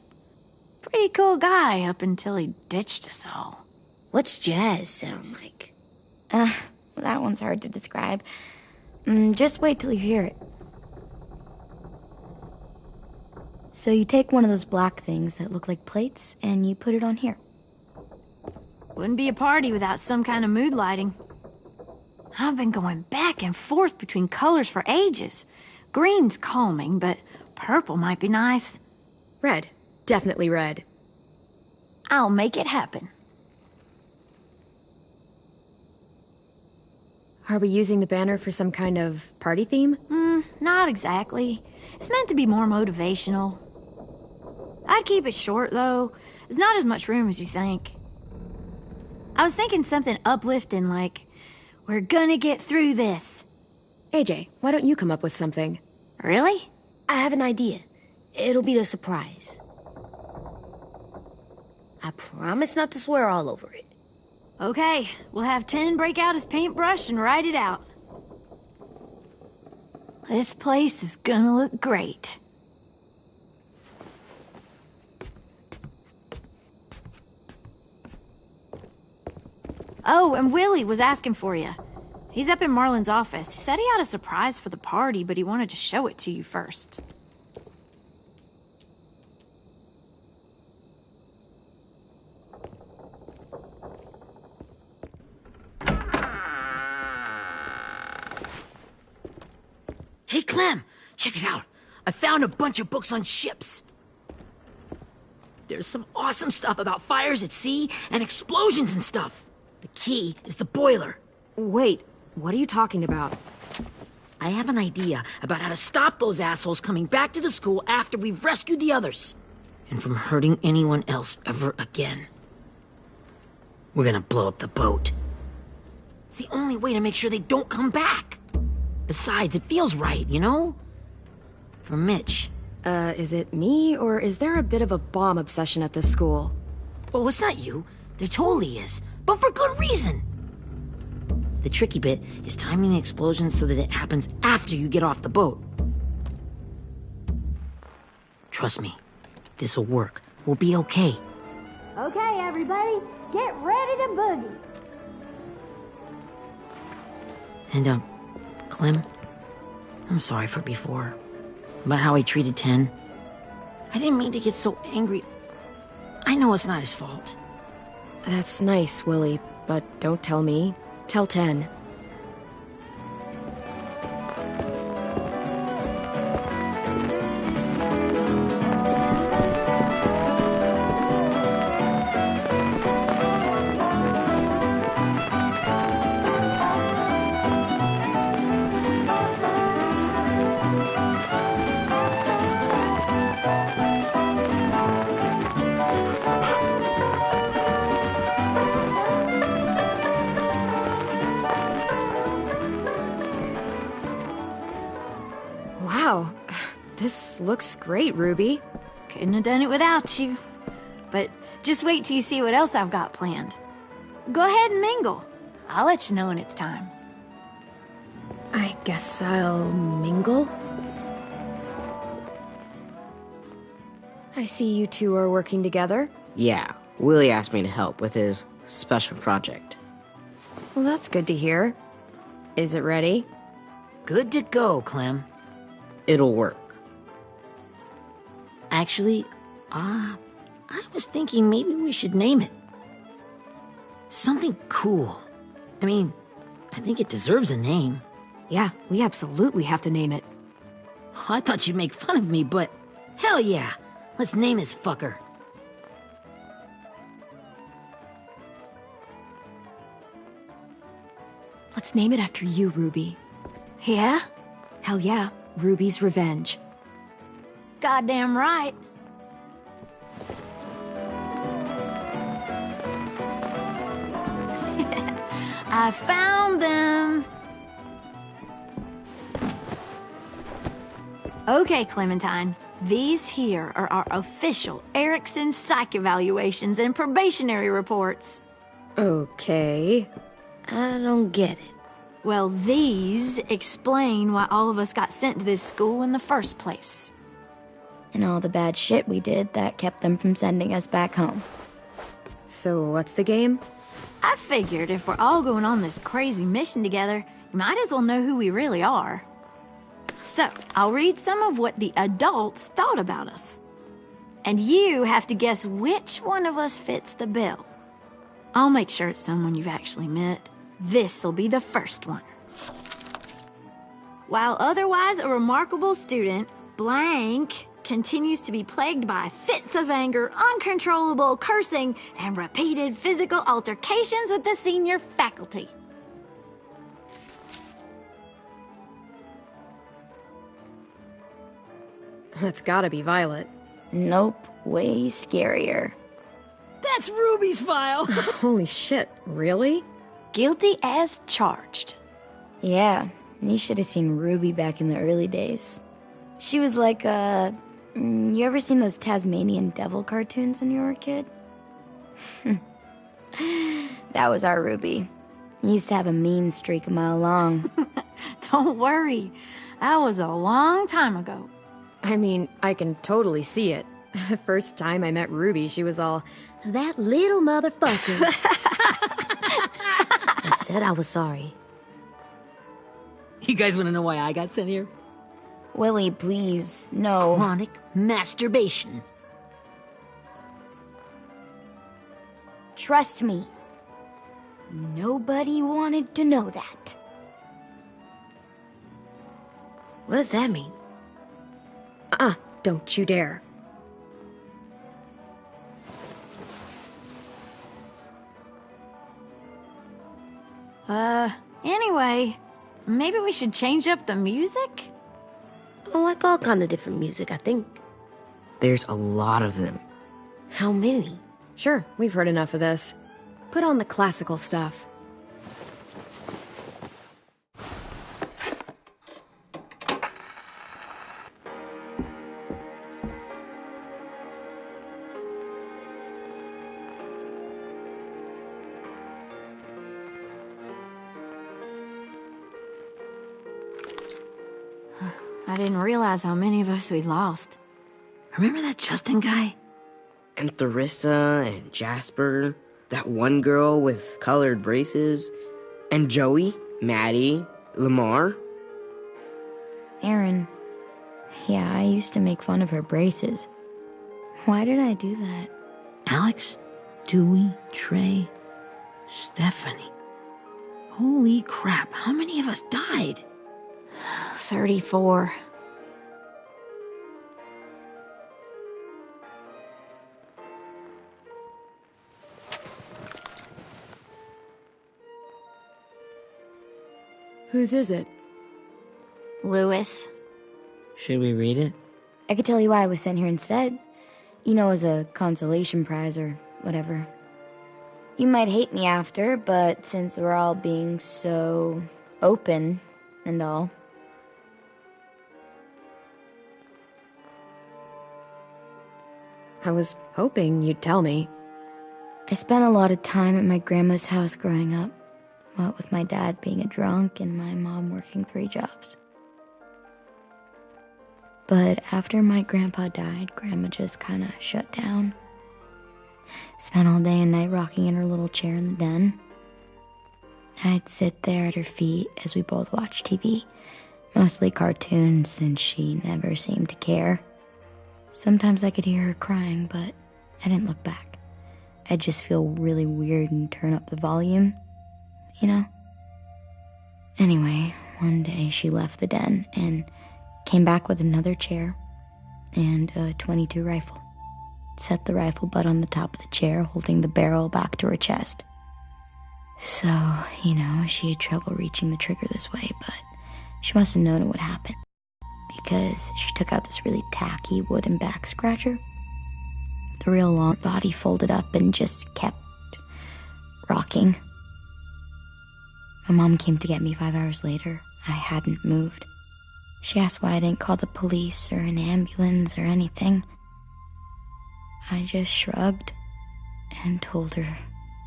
Pretty cool guy up until he ditched us all. What's jazz sound like? That one's hard to describe. Just wait till you hear it. So you take one of those black things that look like plates, and you put it on here. Wouldn't be a party without some kind of mood lighting. I've been going back and forth between colors for ages. Green's calming, but purple might be nice. Red. Definitely red. I'll make it happen. Are we using the banner for some kind of party theme? Not exactly. It's meant to be more motivational. I'd keep it short, though. There's not as much room as you think. I was thinking something uplifting like, "We're gonna get through this." AJ, why don't you come up with something? Really? I have an idea. It'll be a surprise. I promise not to swear all over it. Okay, we'll have 10 break out his paintbrush and write it out. This place is gonna look great. Oh, and Willie was asking for you. He's up in Marlon's office. He said he had a surprise for the party, but he wanted to show it to you first. Hey, Clem, check it out. I found a bunch of books on ships. There's some awesome stuff about fires at sea and explosions and stuff. The key is the boiler. Wait, what are you talking about? I have an idea about how to stop those assholes coming back to the school after we've rescued the others. And from hurting anyone else ever again. We're gonna blow up the boat. It's the only way to make sure they don't come back. Besides, it feels right, you know? For Mitch. Is it me, or is there a bit of a bomb obsession at this school? Oh, it's not you. There totally is. But for good reason. The tricky bit is timing the explosion so that it happens after you get off the boat. Trust me, this'll work. We'll be okay. Okay, everybody, get ready to boogie. And, Clem, I'm sorry for before. About how I treated Ten. I didn't mean to get so angry. I know it's not his fault. That's nice, Willie, but don't tell me. Tell 10. Wow, this looks great, Ruby. Couldn't have done it without you. But just wait till you see what else I've got planned. Go ahead and mingle. I'll let you know when it's time. I guess I'll mingle? I see you two are working together. Yeah, Willie asked me to help with his special project. Well, that's good to hear. Is it ready? Good to go, Clem. It'll work. Actually, I was thinking maybe we should name it. Something cool. I mean, I think it deserves a name. Yeah, we absolutely have to name it. I thought you'd make fun of me, but hell yeah. Let's name this fucker. Let's name it after you, Ruby. Yeah? Hell yeah, Ruby's revenge. Goddamn right. I found them. Okay, Clementine. These here are our official Erickson psych evaluations and probationary reports. Okay. I don't get it. Well, these explain why all of us got sent to this school in the first place. And all the bad shit we did that kept them from sending us back home. So what's the game? I figured if we're all going on this crazy mission together, you might as well know who we really are. So, I'll read some of what the adults thought about us. And you have to guess which one of us fits the bill. I'll make sure it's someone you've actually met. This'll be the first one. While otherwise a remarkable student, blank continues to be plagued by fits of anger, uncontrollable cursing, and repeated physical altercations with the senior faculty. That's gotta be Violet. Nope, way scarier. That's Ruby's file. Holy shit, really? Guilty as charged. Yeah, you should have seen Ruby back in the early days. She was like you ever seen those Tasmanian devil cartoons when you were a kid? That was our Ruby. He used to have a mean streak a mile long. Don't worry, that was a long time ago. I mean, I can totally see it. The first time I met Ruby, she was all, that little motherfucker. I said I was sorry. You guys want to know why I got sent here? Willie, please, no. Chronic masturbation. Trust me. Nobody wanted to know that. What does that mean? Don't you dare. Anyway, maybe we should change up the music? I like all kind of different music, I think. There's a lot of them. How many? Sure, we've heard enough of this. Put on the classical stuff. I didn't realize how many of us we'd lost. Remember that Justin guy? And Theresa and Jasper, that one girl with colored braces, and Joey, Maddie, Lamar. Aaron. Yeah, I used to make fun of her braces. Why did I do that? Alex, Dewey, Trey, Stephanie. Holy crap, how many of us died? 34. Whose is it? Lewis. Should we read it? I could tell you why I was sent here instead. You know, as a consolation prize or whatever. You might hate me after, but since we're all being so open and all. I was hoping you'd tell me. I spent a lot of time at my grandma's house growing up. What with my dad being a drunk and my mom working 3 jobs. But after my grandpa died, Grandma just kinda shut down. Spent all day and night rocking in her little chair in the den. I'd sit there at her feet as we both watched TV. Mostly cartoons, since she never seemed to care. Sometimes I could hear her crying, but I didn't look back. I'd just feel really weird and turn up the volume, you know? Anyway, one day she left the den and came back with another chair and a .22 rifle. Set the rifle butt on the top of the chair, holding the barrel back to her chest. So, you know, she had trouble reaching the trigger this way, but She must have known it would happen, because she took out this really tacky wooden back scratcher. The real long body folded up and just kept rocking. My mom came to get me 5 hours later. I hadn't moved. She asked why I didn't call the police or an ambulance or anything. I just shrugged and told her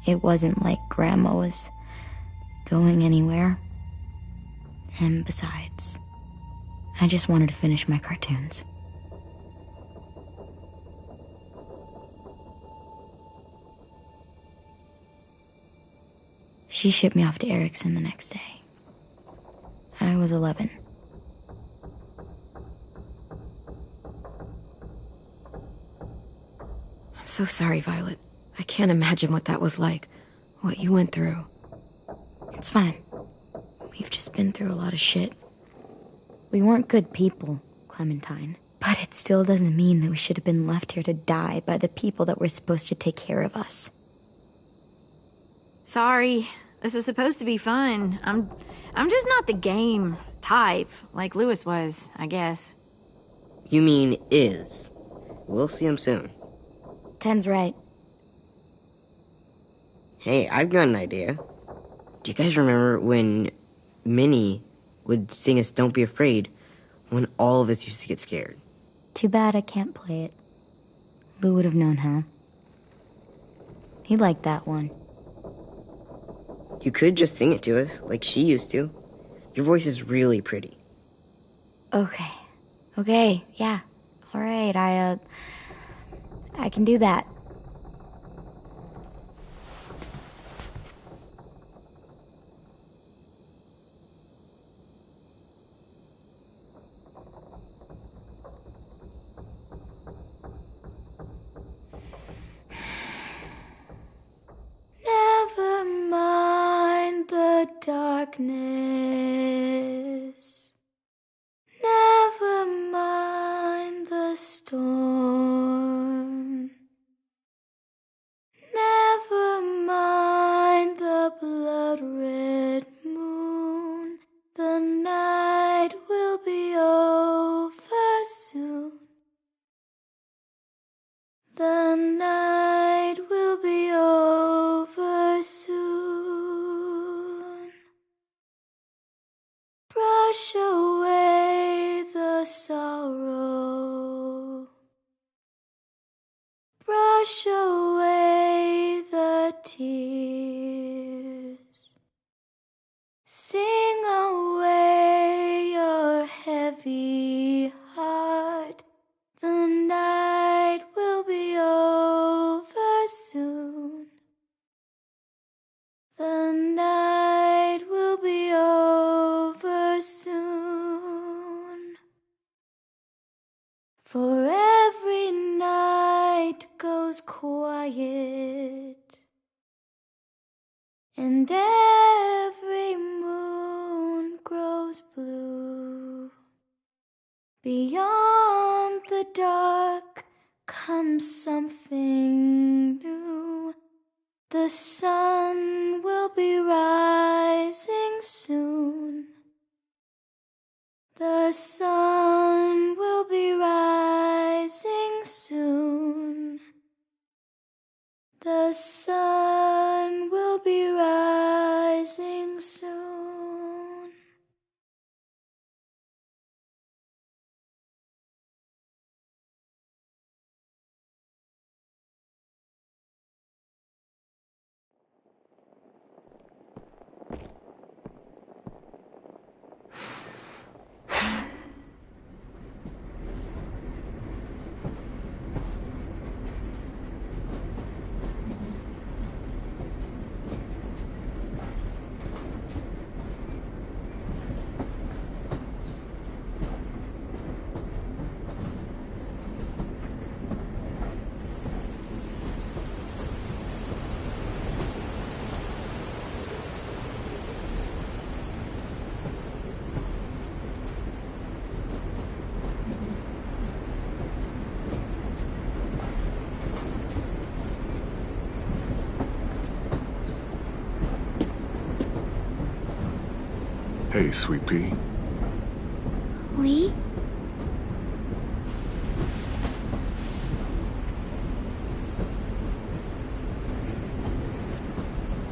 it wasn't like Grandma was going anywhere. And besides, I just wanted to finish my cartoons. She shipped me off to Erickson the next day. I was 11. I'm so sorry, Violet. I can't imagine what that was like. What you went through. It's fine. We've just been through a lot of shit. We weren't good people, Clementine. But it still doesn't mean that we should have been left here to die by the people that were supposed to take care of us. Sorry. This is supposed to be fun. I'm just not the game type, like Lewis was, I guess. You mean is. We'll see him soon. Ten's right. Hey, I've got an idea. Do you guys remember when Minnie would sing us Don't Be Afraid when all of us used to get scared? Too bad I can't play it. Lou would have known how. He liked that one. You could just sing it to us, like she used to. Your voice is really pretty. Okay, yeah. All right, I can do that. Never mind the darkness. Never mind the storm. Never mind the blood-red moon. The night will be over soon. The night will be over soon. Brush away the sorrow. Brush away the tears. Sing away your heavy heart. The night will be over soon. The night will be over soon. For every night goes quiet, and every moon grows blue. Beyond the dark comes something new. The sun will be rising soon. The sun will be rising soon. The sun will be rising soon. Hey, Sweet Pea. Lee?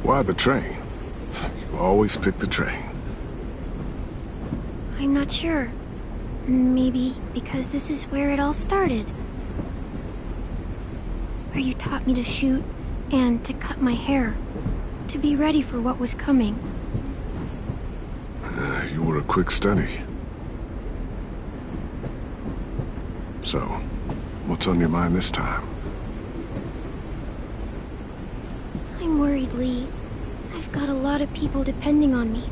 Why the train? You always pick the train. I'm not sure. Maybe because this is where it all started. Where you taught me to shoot and to cut my hair. To be ready for what was coming. You were a quick study. So, what's on your mind this time? I'm worried, Lee. I've got a lot of people depending on me,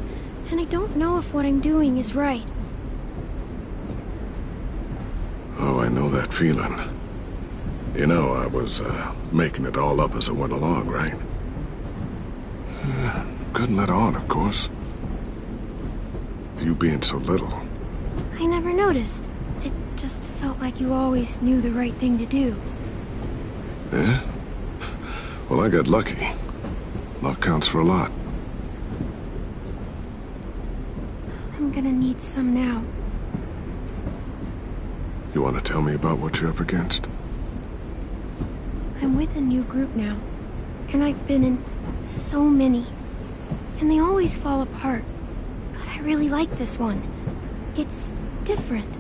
and I don't know if what I'm doing is right. Oh, I know that feeling. You know, I was, making it all up as I went along, right? Couldn't let on, of course. With you being so little. I never noticed. It just felt like you always knew the right thing to do. Yeah? Well, I got lucky. Luck counts for a lot. I'm gonna need some now. You want to tell me about what you're up against? I'm with a new group now, and I've been in so many, and they always fall apart. But I really like this one. It's different.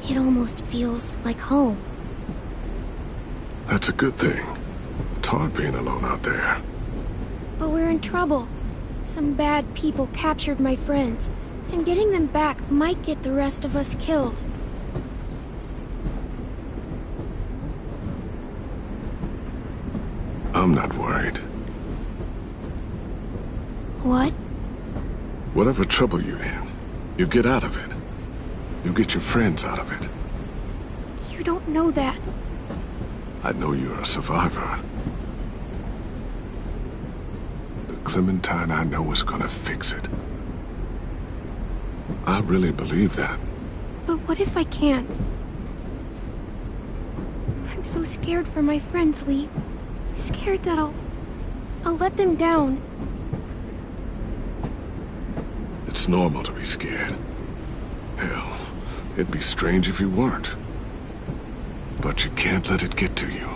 It almost feels like home. That's a good thing. It's hard being alone out there. But we're in trouble. Some bad people captured my friends, and getting them back might get the rest of us killed. I'm not worried. What? Whatever trouble you're in, you get out of it. You get your friends out of it. You don't know that. I know you're a survivor. The Clementine I know is gonna fix it. I really believe that. But what if I can't? I'm so scared for my friends, Lee. Scared that I'll let them down. It's normal to be scared. Hell, it'd be strange if you weren't. But you can't let it get to you.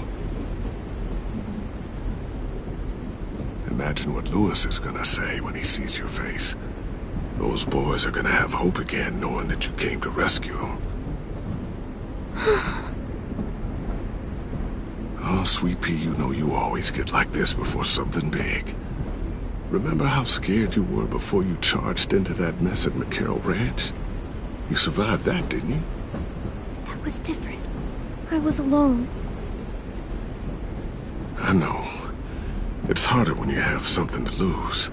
Imagine what Lewis is gonna say when he sees your face. Those boys are gonna have hope again knowing that you came to rescue them. Oh, Sweet Pea, you know you always get like this before something big. Remember how scared you were before you charged into that mess at McCarroll Ranch? You survived that, didn't you? That was different. I was alone. I know. It's harder when you have something to lose.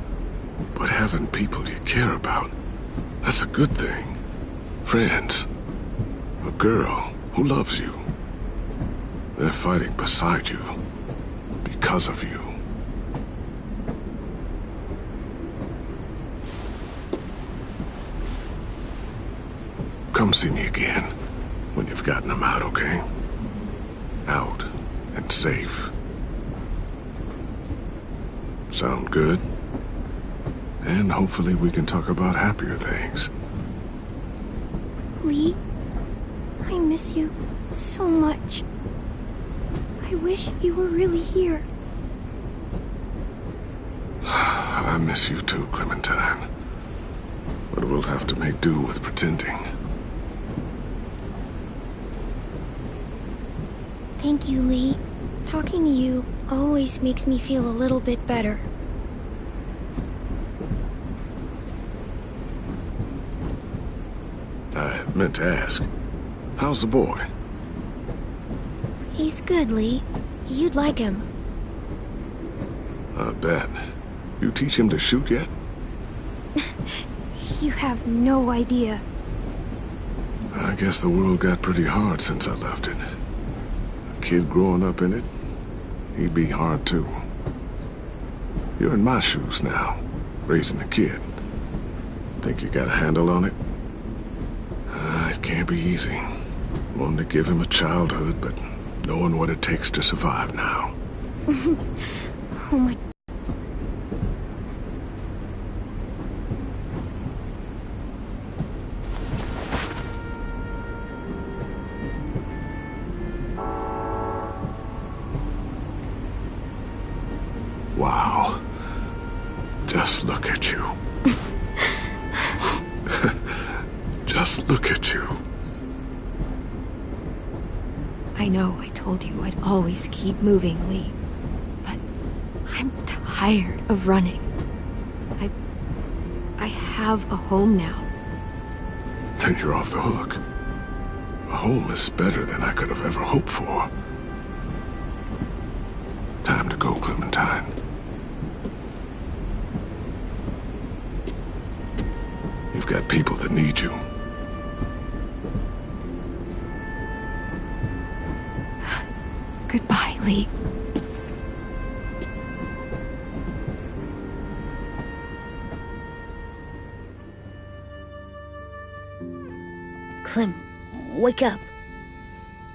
But having people you care about, that's a good thing. Friends. A girl who loves you. They're fighting beside you. Because of you. Come see me again. When you've gotten them out, okay? Out and safe. Sound good? And hopefully we can talk about happier things. Lee, I miss you so much. I wish you were really here. I miss you too, Clementine. But we'll have to make do with pretending. Thank you, Lee. Talking to you always makes me feel a little bit better. I meant to ask, how's the boy? He's good, Lee. You'd like him. I bet. You teach him to shoot yet? You have no idea. I guess the world got pretty hard since I left it. A kid growing up in it, he'd be hard too. You're in my shoes now, raising a kid. Think you got a handle on it? It can't be easy. Wanting to give him a childhood, but knowing what it takes to survive now. Oh my... Just look at you. I know I told you I'd always keep moving, Lee. But I'm tired of running. I have a home now. Then you're off the hook. A home is better than I could have ever hoped for. Time to go, Clementine. You've got people that need you. Goodbye, Lee. Clem, wake up.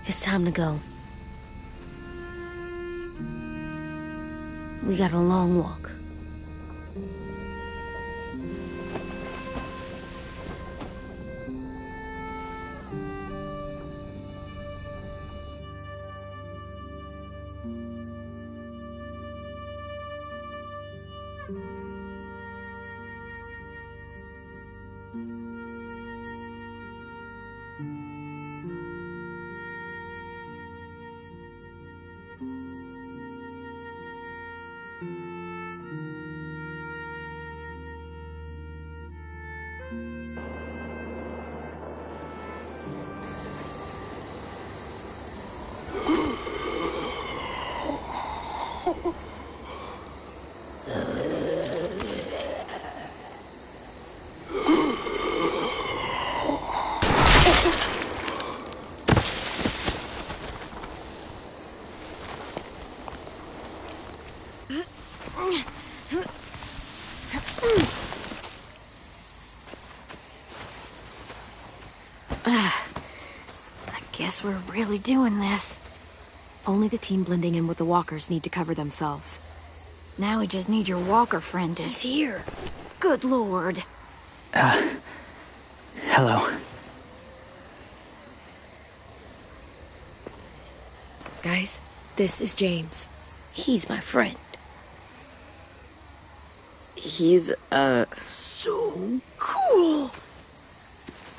It's time to go. We got a long walk. I guess we're really doing this. Only the team blending in with the walkers need to cover themselves. Now we just need your walker friend to... He's here. Good lord. Hello. Guys, this is James. He's my friend. He's, So cool!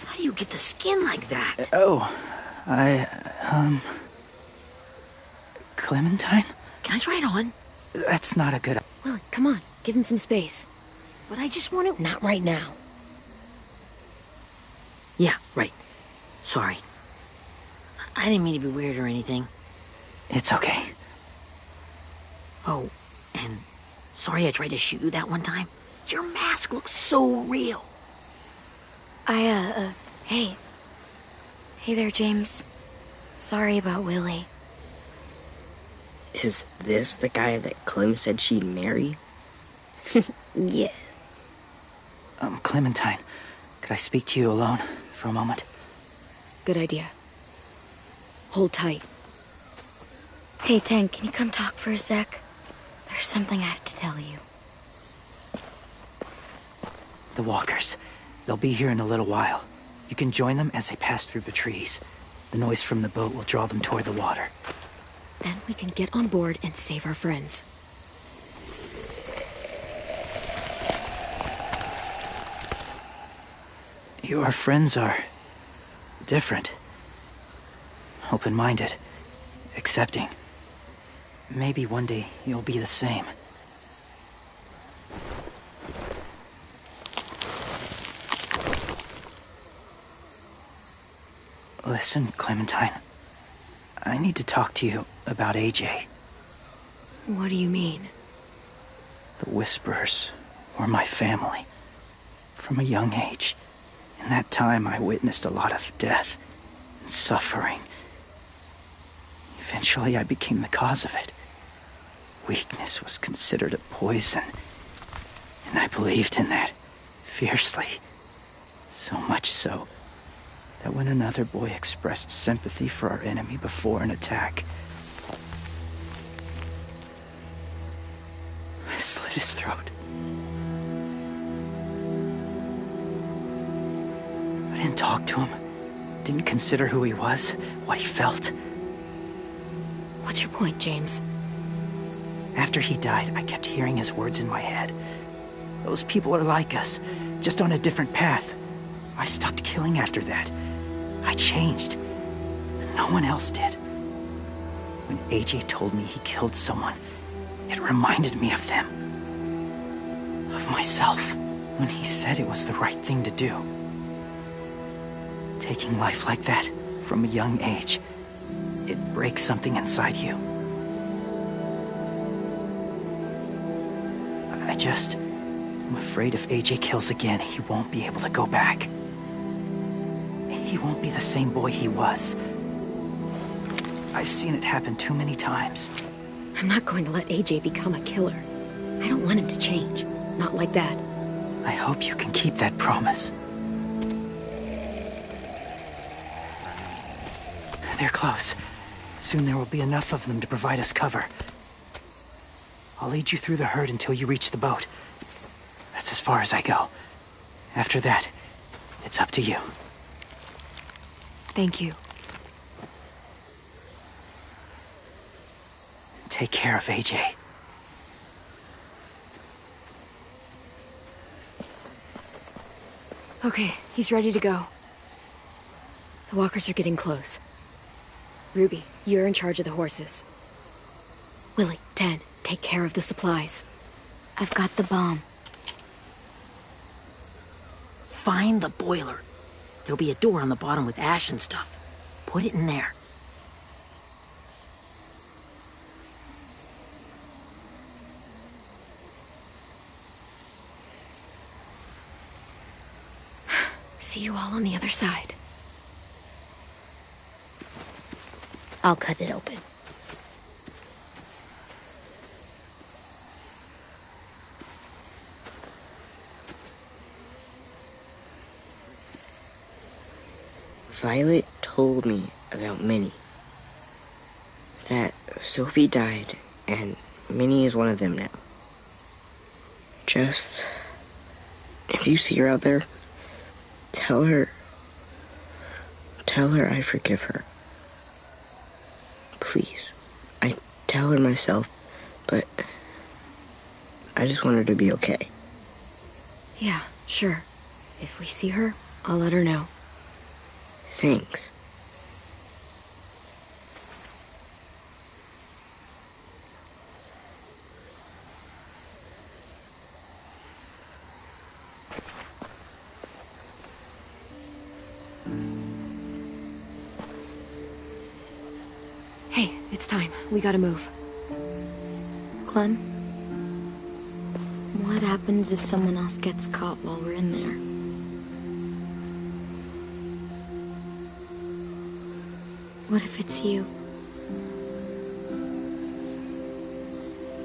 How do you get the skin like that? Clementine? Can I try it on? That's not a good... Willie, come on. Give him some space. But I just want to... Not right now. Yeah, right. Sorry. I didn't mean to be weird or anything. It's okay. Oh, and sorry I tried to shoot you that one time. Your mask looks so real. Hey. Hey there, James. Sorry about Willie. is this the guy that Clem said she'd marry? Yeah. Clementine, could I speak to you alone for a moment? Good idea. Hold tight. Hey, Tank, can you come talk for a sec? There's something I have to tell you. The walkers. They'll be here in a little while. You can join them as they pass through the trees. The noise from the boat will draw them toward the water. Then we can get on board and save our friends. Your friends are... different. Open-minded. Accepting. Maybe one day you'll be the same. Listen, Clementine. I need to talk to you about AJ. What do you mean? The Whisperers were my family. From a young age. In that time, I witnessed a lot of death and suffering. Eventually, I became the cause of it. Weakness was considered a poison. And I believed in that, fiercely. So much so, that when another boy expressed sympathy for our enemy before an attack, I slit his throat. I didn't talk to him. Didn't consider who he was, what he felt. What's your point, James? After he died, I kept hearing his words in my head. Those people are like us, just on a different path. I stopped killing after that. I changed. No one else did. When AJ told me he killed someone, it reminded me of them. Of myself. When he said it was the right thing to do. Taking life like that, from a young age, it breaks something inside you. I'm afraid if AJ kills again, he won't be able to go back. He won't be the same boy he was. I've seen it happen too many times. I'm not going to let AJ become a killer. I don't want him to change. Not like that. I hope you can keep that promise. They're close. Soon there will be enough of them to provide us cover. I'll lead you through the herd until you reach the boat. That's as far as I go. After that, it's up to you. Thank you. Take care of AJ. Okay, he's ready to go. The walkers are getting close. Ruby, you're in charge of the horses. Willie, Ted, take care of the supplies. I've got the bomb. Find the boiler. There'll be a door on the bottom with ash and stuff. Put it in there. See you all on the other side. I'll cut it open. Violet told me about Minnie. That Sophie died, and Minnie is one of them now. Just... if you see her out there, tell her I forgive her. Please. I tell her myself, but I just want her to be okay. Yeah, sure. If we see her, I'll let her know. Thanks. Hey, it's time. We gotta move. Clem? What happens if someone else gets caught while we're in there? What if it's you?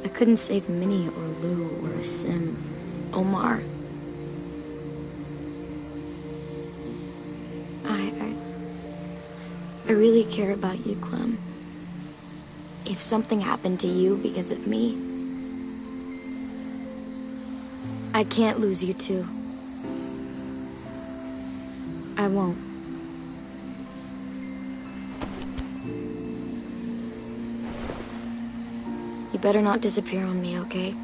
I couldn't save Minnie or Lou or Sim, Omar. I really care about you, Clem. If something happened to you because of me, I can't lose you too. I won't. You better not disappear on me, okay?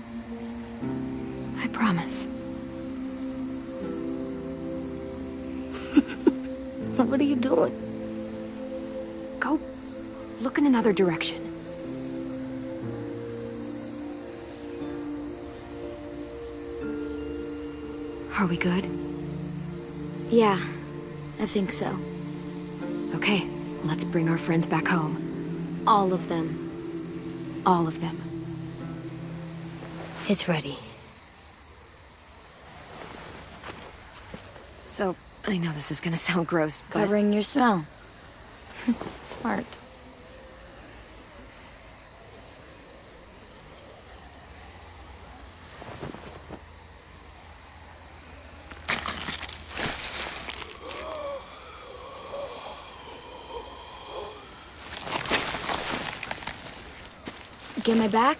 I promise. What are you doing? Go look in another direction. Are we good? Yeah, I think so. Okay, let's bring our friends back home. All of them. All of them. It's ready. So, I know this is gonna sound gross, but... Covering your smell. Smart. Get my back?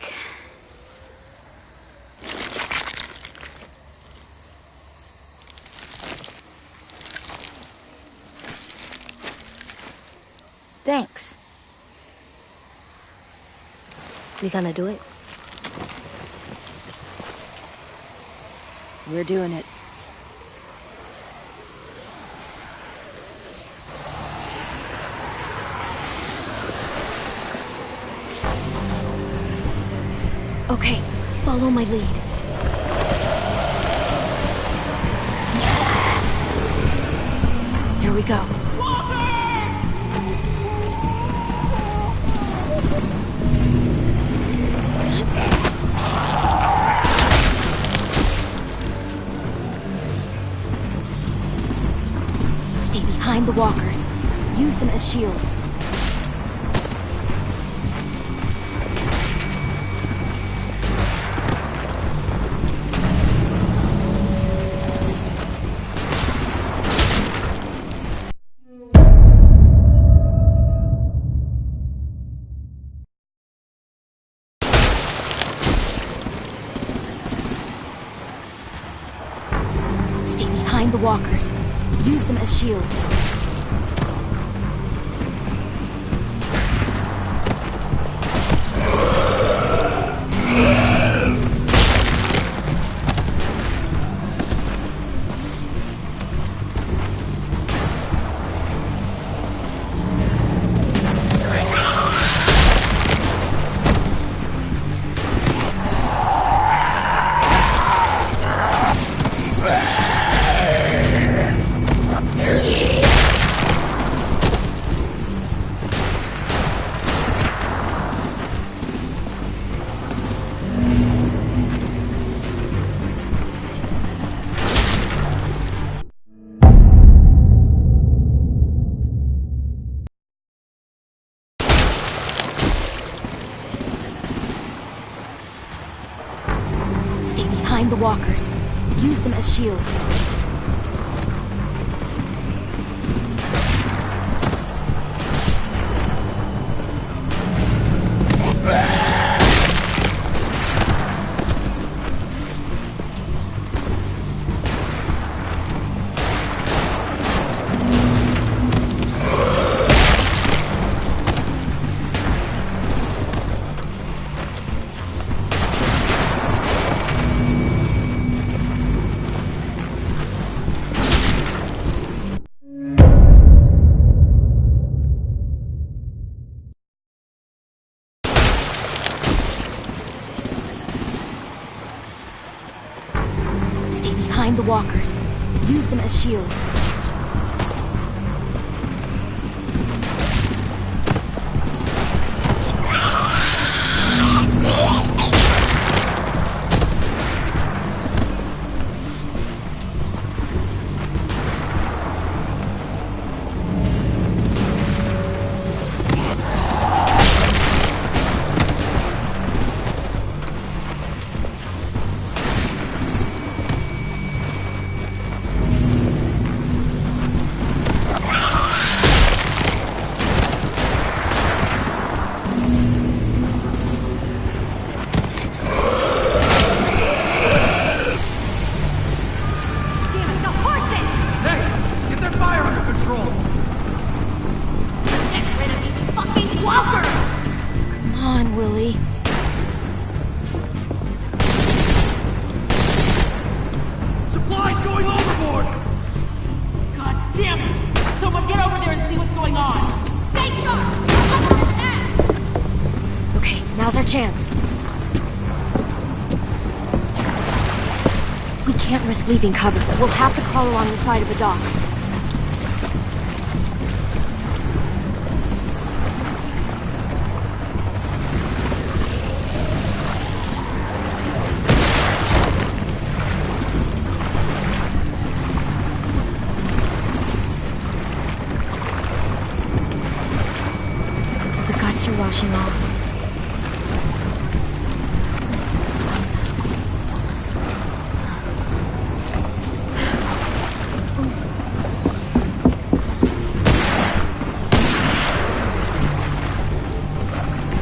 Thanks. We gonna do it? We're doing it. Okay, follow my lead. Here we go. Stay behind the walkers. Use them as shields. Stay behind the walkers. Use them as shields. Stay behind the walkers. Use them as shields. Stay behind the walkers. Use them as shields. Now's our chance. We can't risk leaving cover. We'll have to crawl along the side of the dock. The guts are washing off.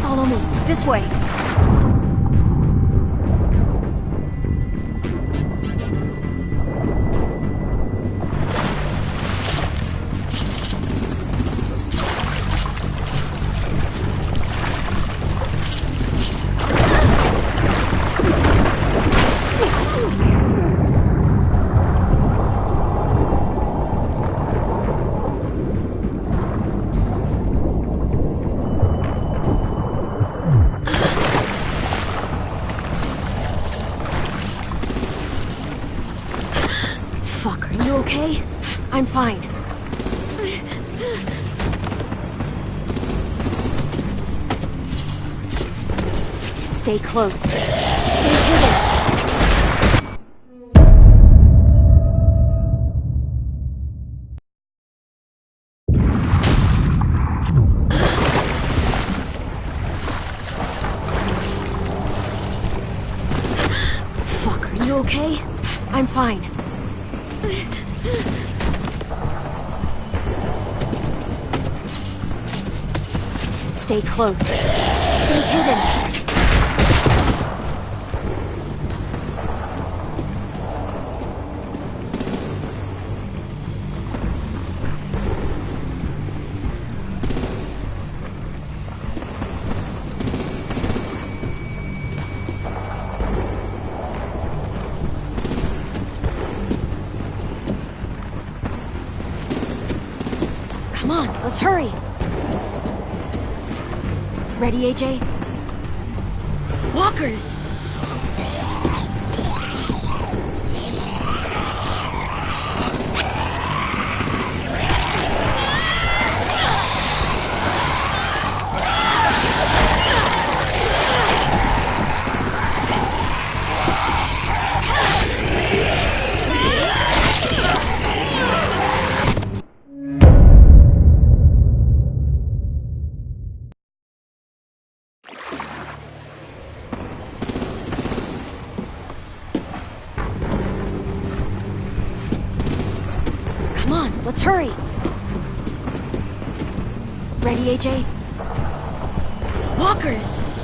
Follow me. This way. Fuck, are you okay? I'm fine. Stay close. Stay hidden. Fuck, are you okay? I'm fine. Stay close. Stay hidden. Come on, let's hurry. Ready, AJ? Walkers! Come on, let's hurry. Ready, AJ? Walkers!